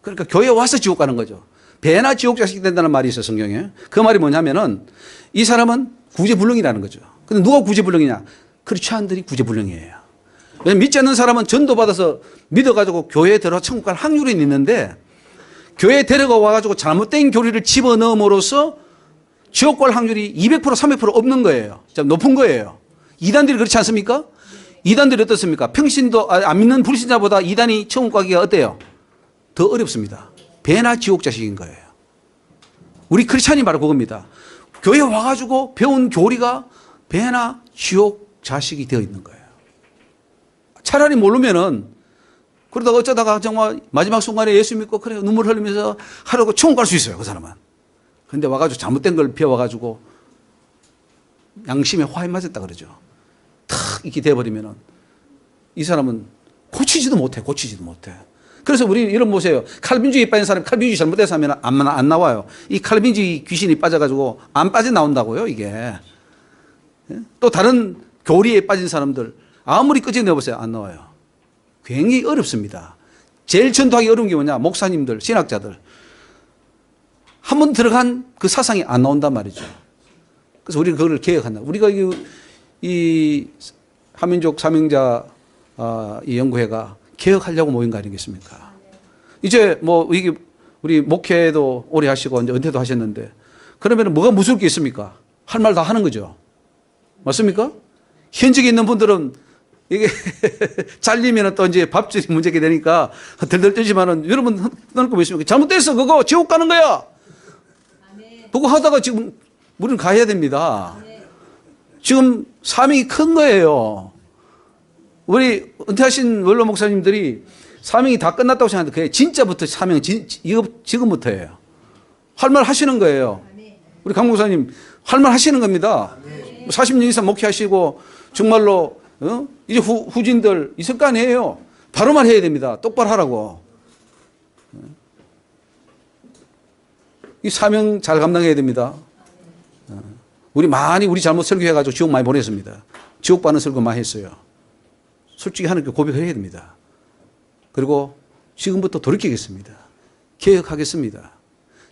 그러니까 교회에 와서 지옥 가는 거죠. 배나 지옥 자식이 된다는 말이 있어요, 성경에. 그 말이 뭐냐면은 이 사람은 구제불능이라는 거죠. 근데 누가 구제불능이냐? 크리스찬들이 구제불능이에요. 왜냐면 믿지 않는 사람은 전도받아서 믿어가지고 교회에 들어가 천국 갈 확률이 있는데 교회에 데려가 와가지고 잘못된 교리를 집어넣음으로써 지옥 갈 확률이 200% 300% 없는 거예요. 좀 높은 거예요. 이단들이 그렇지 않습니까? 이단들이 어떻습니까? 평신도 안 믿는 불신자보다 이단이 천국 가기가 어때요? 더 어렵습니다. 배나 지옥 자식인 거예요. 우리 크리스찬이 바로 그겁니다. 교회에 와가지고 배운 교리가 배나 지옥 자식이 되어 있는 거예요. 차라리 모르면은 그러다가 어쩌다가 정말 마지막 순간에 예수 믿고 그래 눈물 흘리면서 하려고 천국 갈 수 있어요. 그 사람은. 근데 와가지고 잘못된 걸 배워가지고 양심에 화에 맞았다 그러죠. 탁 이렇게 돼버리면은 이 사람은 고치지도 못해. 그래서 우리 이런 보세요. 칼빈주의에 빠진 사람이 칼빈주의 잘못해서 하면 안 나와요. 이 칼빈주의 귀신이 빠져가지고 안 빠져나온다고요, 이게. 또 다른 교리에 빠진 사람들 아무리 끄집어내보세요. 안 나와요. 굉장히 어렵습니다. 제일 전도하기 어려운 게 뭐냐? 목사님들, 신학자들. 한 번 들어간 그 사상이 안 나온단 말이죠. 그래서 우리가 그걸 개혁한다. 우리가 이 한민족 사명자 이 연구회가 개혁하려고 모인 거 아니겠습니까? 이제 뭐 이게 우리 목회도 오래 하시고 이제 은퇴도 하셨는데 그러면 뭐가 무서울 게 있습니까? 할 말 다 하는 거죠. 맞습니까? 현직에 있는 분들은 이게 잘리면 또 이제 밥줄이 문제가 되니까 덜덜 떨지만은 여러분 너는 거 있습니까? 잘못됐어. 그거 지옥 가는 거야. 그거 하다가 지금 우리는 가야 됩니다. 지금 사명이 큰 거예요. 우리 은퇴하신 원로 목사님들이 사명이 다 끝났다고 생각하는데 그게 진짜부터 사명, 이거 지금부터예요. 할 말 하시는 거예요. 우리 강 목사님 할 말 하시는 겁니다. 40년 이상 목회하시고 정말로 이제 후진들 있을 거 아니에요. 바로 말해야 됩니다. 똑바로 하라고. 이 사명 잘 감당해야 됩니다. 우리 잘못 설교해가지고 지옥 많이 보냈습니다. 지옥 받는 설교 많이 했어요. 솔직히 하나님께 고백을 해야 됩니다. 그리고 지금부터 돌이키겠습니다. 개혁하겠습니다.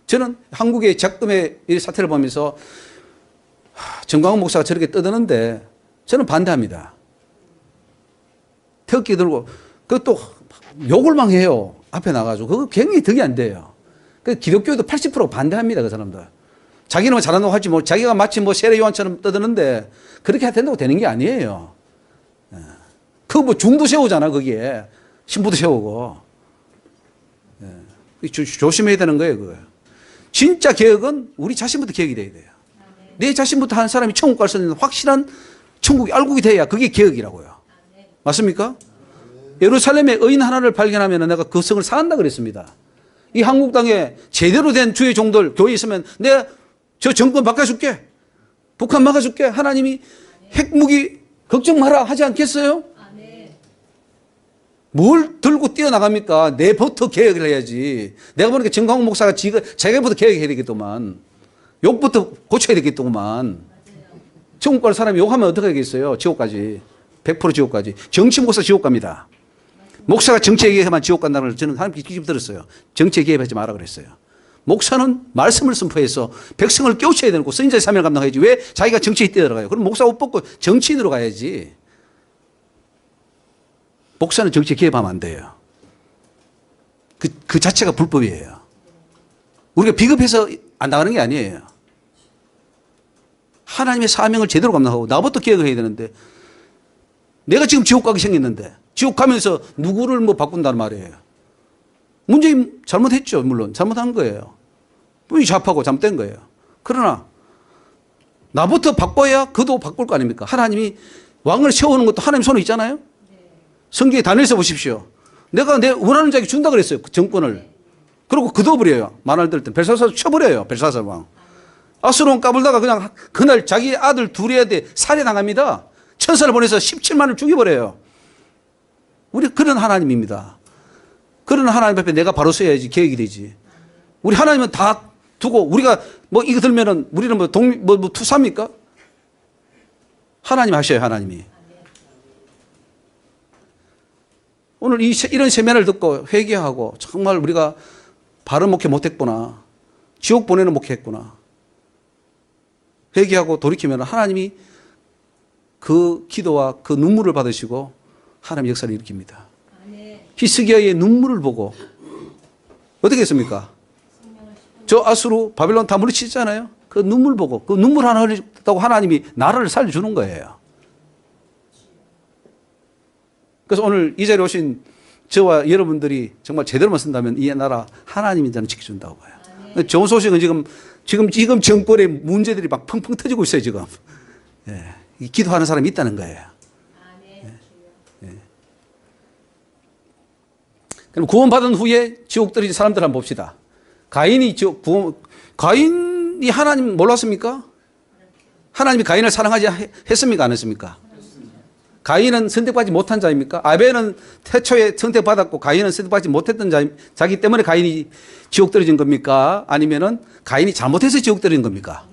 저는 한국의 작금의 이 사태를 보면서 정광훈 목사가 저렇게 떠드는데 저는 반대합니다. 태극기 들고 그것도 욕을 막 해요. 앞에 나가지고 그거 굉장히 덕이 안 돼요. 그 기독교도 80% 반대합니다. 그 사람들. 자기는 뭐 잘한다고 하지 뭐 자기가 마치 뭐 세례요한처럼 떠드는데 그렇게 해야 된다고 되는 게 아니에요. 그거 뭐 중도 세우잖아 거기에. 신부도 세우고. 조심해야 되는 거예요 그거. 진짜 개혁은 우리 자신부터 개혁이 돼야 돼요. 내 자신부터 한 사람이 천국 갈 수 있는 확실한 천국이 알국이 돼야 그게 개혁이라고요. 맞습니까? 예루살렘에 의인 하나를 발견하면 내가 그 성을 사한다 그랬습니다. 이 한국 땅에 제대로 된 주의 종들 교회 있으면 내가 저 정권 바꿔줄게. 북한 막아줄게. 하나님이 핵무기 걱정 마라 하지 않겠어요? 뭘 들고 뛰어나갑니까? 내부터 개혁을 해야지. 내가 보니까 정광훈 목사가 자기부터 개혁해야 되겠더만. 욕부터 고쳐야 되겠더만. 천국 갈 사람이 욕하면 어떻게 하겠어요? 지옥까지. 100% 지옥까지. 정치 목사 지옥 갑니다. 목사가 정치에 개입하면 지옥 간다는 걸 저는 하나님께 기집 들었어요. 정치에 개입하지 마라 그랬어요. 목사는 말씀을 선포해서 백성을 깨우쳐야 되고 선지자의 사명을 감당해야지. 왜 자기가 정치에 뛰어들어가요? 그럼 목사 옷 벗고 정치인으로 가야지. 목사는 정치에 개입하면 안 돼요. 그 자체가 불법이에요. 우리가 비겁해서 안 나가는 게 아니에요. 하나님의 사명을 제대로 감당하고 나부터 개혁을 해야 되는데 내가 지금 지옥 가기 생겼는데 지옥 가면서 누구를 뭐 바꾼다는 말이에요. 문재인 잘못했죠. 물론 잘못한 거예요. 분명히 좌파고 잘못된 거예요. 그러나 나부터 바꿔야 그도 바꿀 거 아닙니까? 하나님이 왕을 세우는 것도 하나님 손에 있잖아요. 성경에 다니엘서 보십시오. 내가 내 원하는 자에게 준다 그랬어요. 그 정권을. 그리고 그둬버려요. 만날 때 벨사살 쳐버려요. 벨사살 왕. 아수론 까불다가 그냥 그날 자기 아들 둘이한테 살해당합니다. 천사를 보내서 17만을 죽여버려요. 우리 그런 하나님입니다. 그런 하나님 앞에 내가 바로 서야지 계획이 되지. 우리 하나님은 다 두고 우리가 뭐 이거 들면은 우리는 뭐 투사입니까? 하나님 하셔요. 하나님이. 오늘 이런 세면을 듣고 회개하고 정말 우리가 바른 목회 못했구나. 지옥 보내는 목회했구나. 회개하고 돌이키면 하나님이 그 기도와 그 눈물을 받으시고 하나님 역사를 일으킵니다. 히스기야의 눈물을 보고 어떻게 했습니까? 저 아수르 바빌론 다 물리치잖아요. 그 눈물 보고 그 눈물 하나 흘렸다고 하나님이 나라를 살려주는 거예요. 그래서 오늘 이 자리에 오신 저와 여러분들이 정말 제대로만 쓴다면 이 나라 하나님이 저는 지켜준다고 봐요. 좋은 소식은 지금 정권의 문제들이 막 펑펑 터지고 있어요, 지금. 예. 기도하는 사람이 있다는 거예요. 예. 그럼 구원받은 후에 지옥 떨어진 사람들 한번 봅시다. 가인이 하나님 몰랐습니까? 하나님이 가인을 사랑하지 했습니까? 안 했습니까? 가인은 선택받지 못한 자입니까? 아벨은 태초에 선택받았고 가인은 선택받지 못했던 자기 때문에 가인이 지옥 떨어진 겁니까? 아니면은 가인이 잘못해서 지옥 떨어진 겁니까?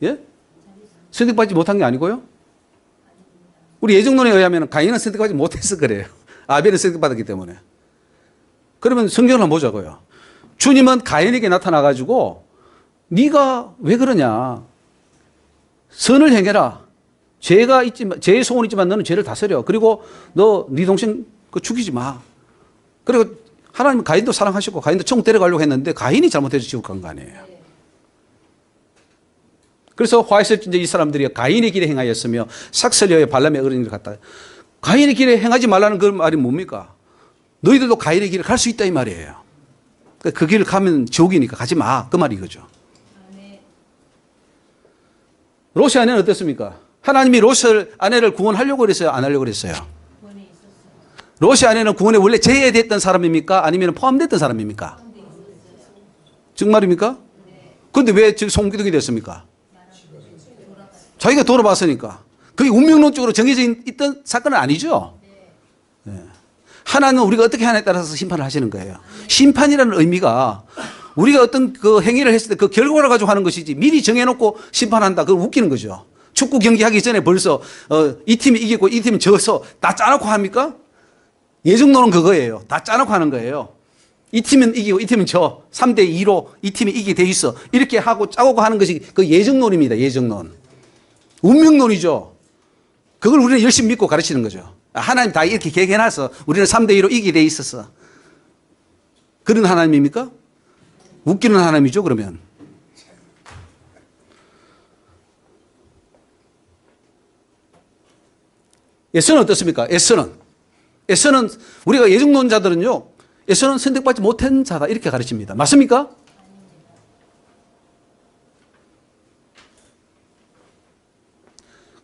예? 선택받지 못한 게 아니고요? 우리 예정론에 의하면 가인은 선택받지 못해서 그래요. 아벨은 선택받았기 때문에. 그러면 성경을 한번 보자고요. 주님은 가인에게 나타나가지고 네가 왜 그러냐? 선을 행해라. 죄가 있지만, 죄의 소원이 있지만 너는 죄를 다스려. 그리고 네 동생 죽이지 마. 그리고 하나님은 가인도 사랑하시고 가인도 천국 데려가려고 했는데 가인이 잘못해서 지옥 간 거 아니에요. 그래서 화했을 때 이 사람들이 가인의 길에 행하였으며 삭설여의 발람의 어린이를 갔다. 가인의 길에 행하지 말라는 그 말이 뭡니까? 너희들도 가인의 길을 갈 수 있다 이 말이에요. 그 길을 가면 지옥이니까 가지 마. 그 말이 이거죠. 롯의 아내는 어땠습니까? 하나님이 롯의 아내를 구원하려고 그랬어요? 안 하려고 그랬어요? 롯의 아내는 구원에 원래 제외됐던 사람입니까? 아니면 포함됐던 사람입니까? 정말입니까? 그런데 왜 송기둥이 됐습니까? 자기가 돌아봤으니까. 그게 운명론적으로 정해져 있던 사건은 아니죠. 네. 하나님은 우리가 어떻게 하냐에 따라서 심판을 하시는 거예요. 심판이라는 의미가 우리가 어떤 그 행위를 했을 때 그 결과를 가지고 하는 것이지 미리 정해놓고 심판한다. 그건 웃기는 거죠. 축구 경기 하기 전에 벌써 이 팀이 이기고 이 팀이 져서 다 짜놓고 합니까? 예정론은 그거예요. 다 짜놓고 하는 거예요. 이 팀은 이기고 이 팀은 져. 3대 2로 이 팀이 이기게 돼 있어. 이렇게 하고 짜고 하는 것이 그 예정론입니다. 예정론. 운명론이죠. 그걸 우리는 열심히 믿고 가르치는 거죠. 하나님 다 이렇게 계획해놔서 우리는 3대 2로 이기게 돼 있었어. 그런 하나님입니까? 웃기는 하나님이죠, 그러면. 에서는 어떻습니까? 에서는 우리가 예정론자들은요, 에서는 선택받지 못한 자다 이렇게 가르칩니다. 맞습니까?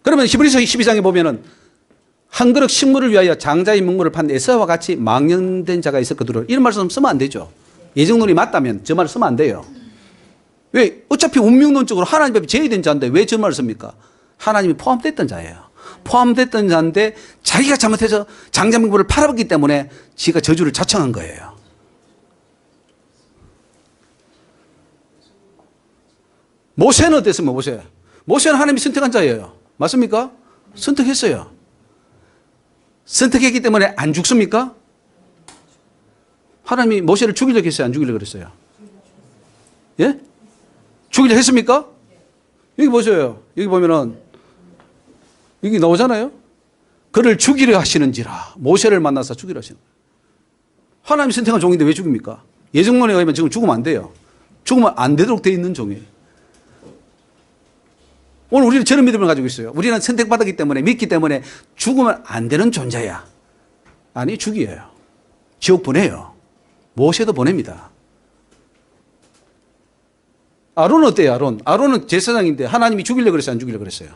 그러면 히브리서 12장에 보면은 한 그릇 식물을 위하여 장자의 명물을 판 에서와 같이 망령된 자가 있었거든. 이런 말씀 쓰면 안 되죠. 예정론이 맞다면 저 말을 쓰면 안 돼요. 왜? 어차피 운명론적으로 하나님 앞에 제의된 자인데 왜 저 말을 씁니까? 하나님이 포함됐던 자예요. 포함됐던 자인데 자기가 잘못해서 장자 명물을 팔아봤기 때문에 지가 저주를 자청한 거예요. 모세는 어땠습니까? 모세는 하나님이 선택한 자예요. 맞습니까? 선택했어요. 선택했기 때문에 안 죽습니까? 하나님이 모세를 죽이려고 했어요? 안 죽이려고 그랬어요? 예? 죽이려고 했습니까? 여기 보세요. 여기 보면은 여기 나오잖아요. 그를 죽이려 하시는지라. 모세를 만나서 죽이려 하시는 거예요. 하나님이 선택한 종인데 왜 죽입니까? 예정론에 의하면 지금 죽으면 안 돼요. 죽으면 안 되도록 되어 있는 종이에요. 오늘 우리는 저런 믿음을 가지고 있어요. 우리는 선택받았기 때문에, 믿기 때문에 죽으면 안 되는 존재야. 아니, 죽이에요. 지옥 보내요. 모세도 보냅니다. 아론은 어때요, 아론? 아론은 제사장인데 하나님이 죽이려고 그랬어요, 안 죽이려고 그랬어요?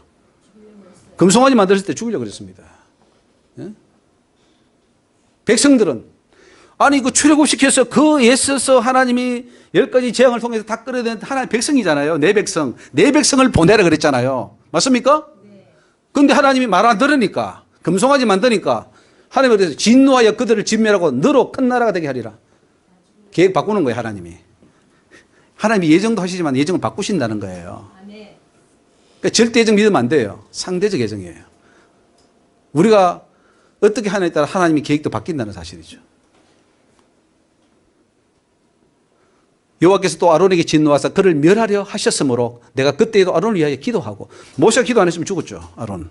금송아지 만들었을 때 죽이려고 그랬습니다. 예? 백성들은, 아니, 그 출애굽시켜서 그 애써서 하나님이 10가지 재앙을 통해서 다 끌어낸 하나님의 백성이잖아요. 내 백성. 내 백성을 보내라 그랬잖아요. 맞습니까? 그런데 하나님이 말 안 들으니까, 금송아지 만드니까, 하나님이 그래서 진노하여 그들을 진멸하고 너로 큰 나라가 되게 하리라. 계획 바꾸는 거예요, 하나님이. 하나님이 예정도 하시지만 예정을 바꾸신다는 거예요. 그러니까 절대 예정 믿으면 안 돼요. 상대적 예정이에요. 우리가 어떻게 하느냐에 따라 하나님의 계획도 바뀐다는 사실이죠. 여호와께서 또 아론에게 진노하사 그를 멸하려 하셨으므로 내가 그때에도 아론을 위하여 기도하고, 모세가 기도 안 했으면 죽었죠, 아론.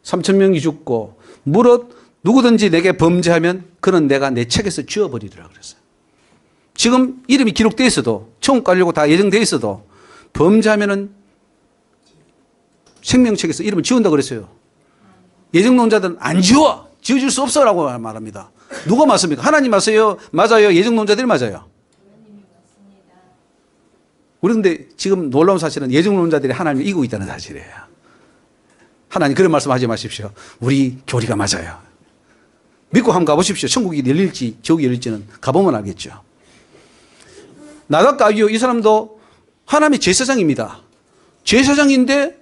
3,000명이 죽고 무릇 누구든지 내게 범죄하면 그는 내가 내 책에서 지워버리리라 그랬어요. 지금 이름이 기록되어 있어도, 천국 가려고 다 예정되어 있어도 범죄하면은 생명책에서 이름을 지운다고 그랬어요. 예정론자들은 안 지워! 지어줄 수 없어라고 말합니다. 누가 맞습니까? 하나님 맞아요? 맞아요? 예정론자들이 맞아요? 우리 근데 지금 놀라운 사실은 예정론자들이 하나님을 이기고 있다는 사실이에요. 하나님 그런 말씀 하지 마십시오. 우리 교리가 맞아요. 믿고 한번 가보십시오. 천국이 열릴지 지옥이 열릴지는 가보면 알겠죠. 나답과 아비후 이 사람도 하나님의 제사장입니다. 제사장인데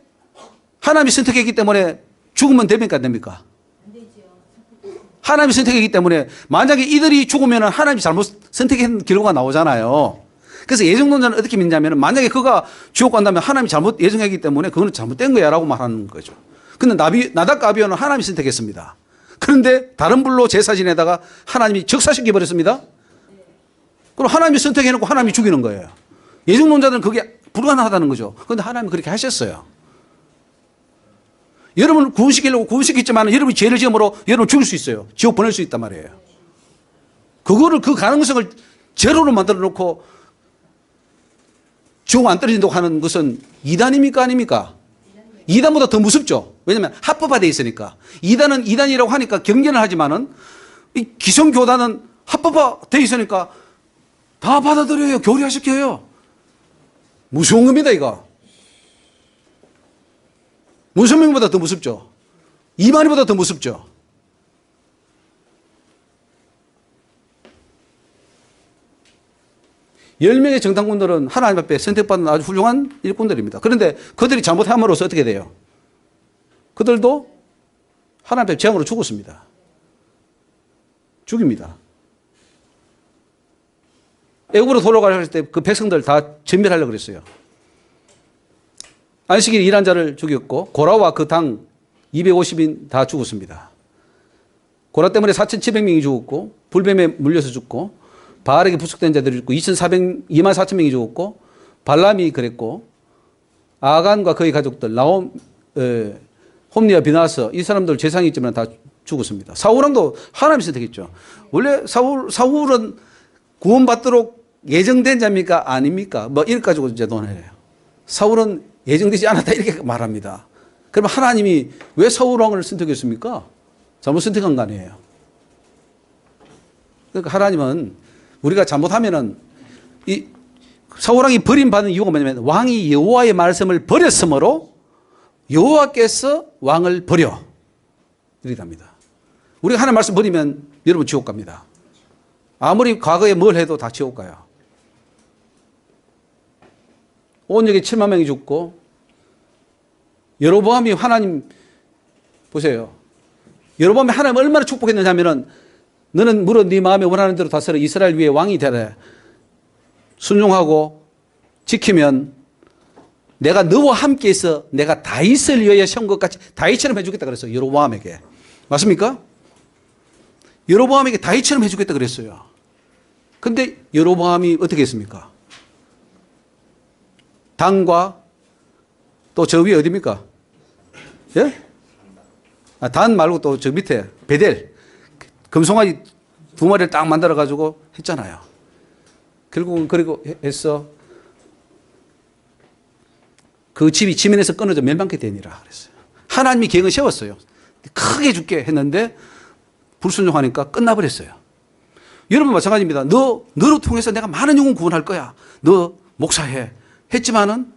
하나님이 선택했기 때문에 죽으면 됩니까? 안 됩니까? 하나님이 선택했기 때문에 만약에 이들이 죽으면 하나님이 잘못 선택한 결과가 나오잖아요. 그래서 예정론자는 어떻게 믿냐면 만약에 그가 지옥 간다면 하나님이 잘못 예정했기 때문에 그거는 잘못된 거야 라고 말하는 거죠. 근데 나답과 아비후는 하나님이 선택했습니다. 그런데 다른 불로 제사 지내다가 하나님이 적사시켜 버렸습니다. 그럼 하나님이 선택해놓고 하나님이 죽이는 거예요. 예정론자들은 그게 불가능하다는 거죠. 그런데 하나님이 그렇게 하셨어요. 여러분을 구원시키려고 구원시켰지만 여러분이 죄를 지음으로 여러분을 죽일 수 있어요. 지옥 보낼 수 있단 말이에요. 그거를 그 가능성을 제로로 만들어 놓고 지옥 안 떨어진다고 하는 것은 이단입니까? 아닙니까? 이단보다 더 무섭죠. 왜냐하면 합법화되어 있으니까. 이단은 이단이라고 하니까 경계는 하지만은 이 기성교단은 합법화되어 있으니까 다 받아들여요. 교리화시켜요. 무서운 겁니다, 이거. 문선명보다 더 무섭죠. 이만희보다 더 무섭죠. 열 명의 정탐꾼들은 하나님 앞에 선택받은 아주 훌륭한 일꾼들입니다. 그런데 그들이 잘못함으로써 어떻게 돼요? 그들도 하나님 앞에 재앙으로 죽었습니다. 죽입니다. 애굽으로 돌아가려 할 때 그 백성들 다 전멸하려고 그랬어요. 안식일 일한 자를 죽였고 고라와 그 당 250인 다 죽었습니다. 고라 때문에 4,700명이 죽었고, 불뱀에 물려서 죽고, 바알에게 부속된 자들이 죽고, 24,000명이 죽었고, 발람이 그랬고, 아간과 그의 가족들, 홈리와 비나스, 이 사람들 재상이 있지만 다 죽었습니다. 사울왕도 하나님이 선택했죠. 원래 사울은 구원받도록 예정된 자입니까? 아닙니까? 뭐 이렇게 가지고 이제 논해요. 사울은 예정되지 않았다 이렇게 말합니다. 그러면 하나님이 왜 사울왕을 선택했습니까? 잘못 선택한 거 아니에요. 그러니까 하나님은 우리가 잘못하면은 이 사울왕이 버림받은 이유가 뭐냐면 왕이 여호와의 말씀을 버렸으므로 여호와께서 왕을 버려 이렇게 합니다. 우리가 하나님 말씀 버리면 여러분 지옥 갑니다. 아무리 과거에 뭘 해도 다 지옥 가요. 온 역에 7만 명이 죽고 여로보암이 하나님 보세요. 여로보암이 하나님 얼마나 축복했느냐 하면은 너는 물론 네 마음에 원하는 대로 다스려 이스라엘 위에 왕이 되라. 순종하고 지키면 내가 너와 함께 있어 내가 다윗을 위하여 세운 것 같이 다윗처럼 해주겠다 그랬어요. 여로보암에게. 맞습니까? 여로보암에게 다윗처럼 해주겠다 그랬어요. 근데 여로보암이 어떻게 했습니까? 단과 또 저 위에 어디입니까? 예? 단 말고 또 저 밑에 베델 금송아지 2마리를 딱 만들어 가지고 했잖아요. 결국은 그리고 해서 그 집이 지면에서 끊어져 멸망케 되니라 그랬어요. 하나님이 계획을 세웠어요. 크게 죽게 했는데 불순종하니까 끝나버렸어요. 여러분 마찬가지입니다. 너로 통해서 내가 많은 영혼 구원할 거야. 너 목사해. 했지만은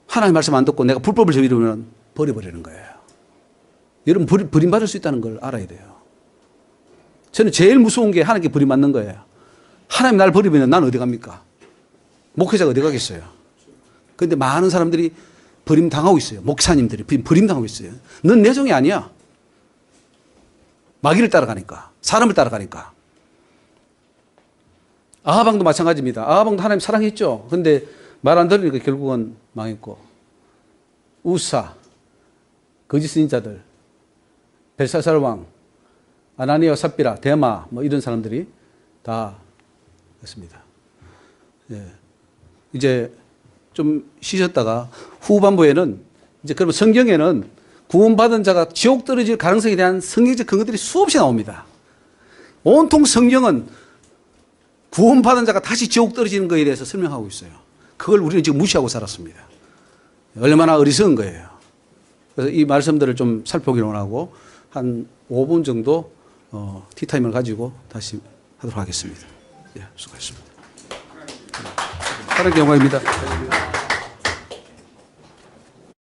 하나님 말씀 안 듣고 내가 불법을 저지르면 버려버리는 거예요. 여러분 버림받을 수 있다는 걸 알아야 돼요. 저는 제일 무서운 게 하나님께 버림받는 거예요. 하나님 날 버리면 난 어디 갑니까? 목회자가 어디 가겠어요? 그런데 많은 사람들이 버림당하고 있어요. 목사님들이 버림당하고 있어요. 넌 내 종이 아니야. 마귀를 따라가니까. 사람을 따라가니까. 아하방도 마찬가지입니다. 아하방도 하나님 사랑했죠. 그런데 말 안 들으니까 결국은 망했고. 우사, 거짓 선지자들, 벨사살 왕, 아나니아와 삽비라, 데마 뭐 이런 사람들이 다 했습니다. 예. 이제 좀 쉬셨다가 후반부에는 이제 그러면 성경에는 구원받은 자가 지옥 떨어질 가능성에 대한 성경적 근거들이 수없이 나옵니다. 온통 성경은 구원받은 자가 다시 지옥 떨어지는 것에 대해서 설명하고 있어요. 그걸 우리는 지금 무시하고 살았습니다. 얼마나 어리석은 거예요. 그래서 이 말씀들을 좀 살펴보기를 원하고 한 5분 정도 티타임을 가지고 다시 하도록 하겠습니다. 예, 수고하셨습니다. 하나님께 영광입니다.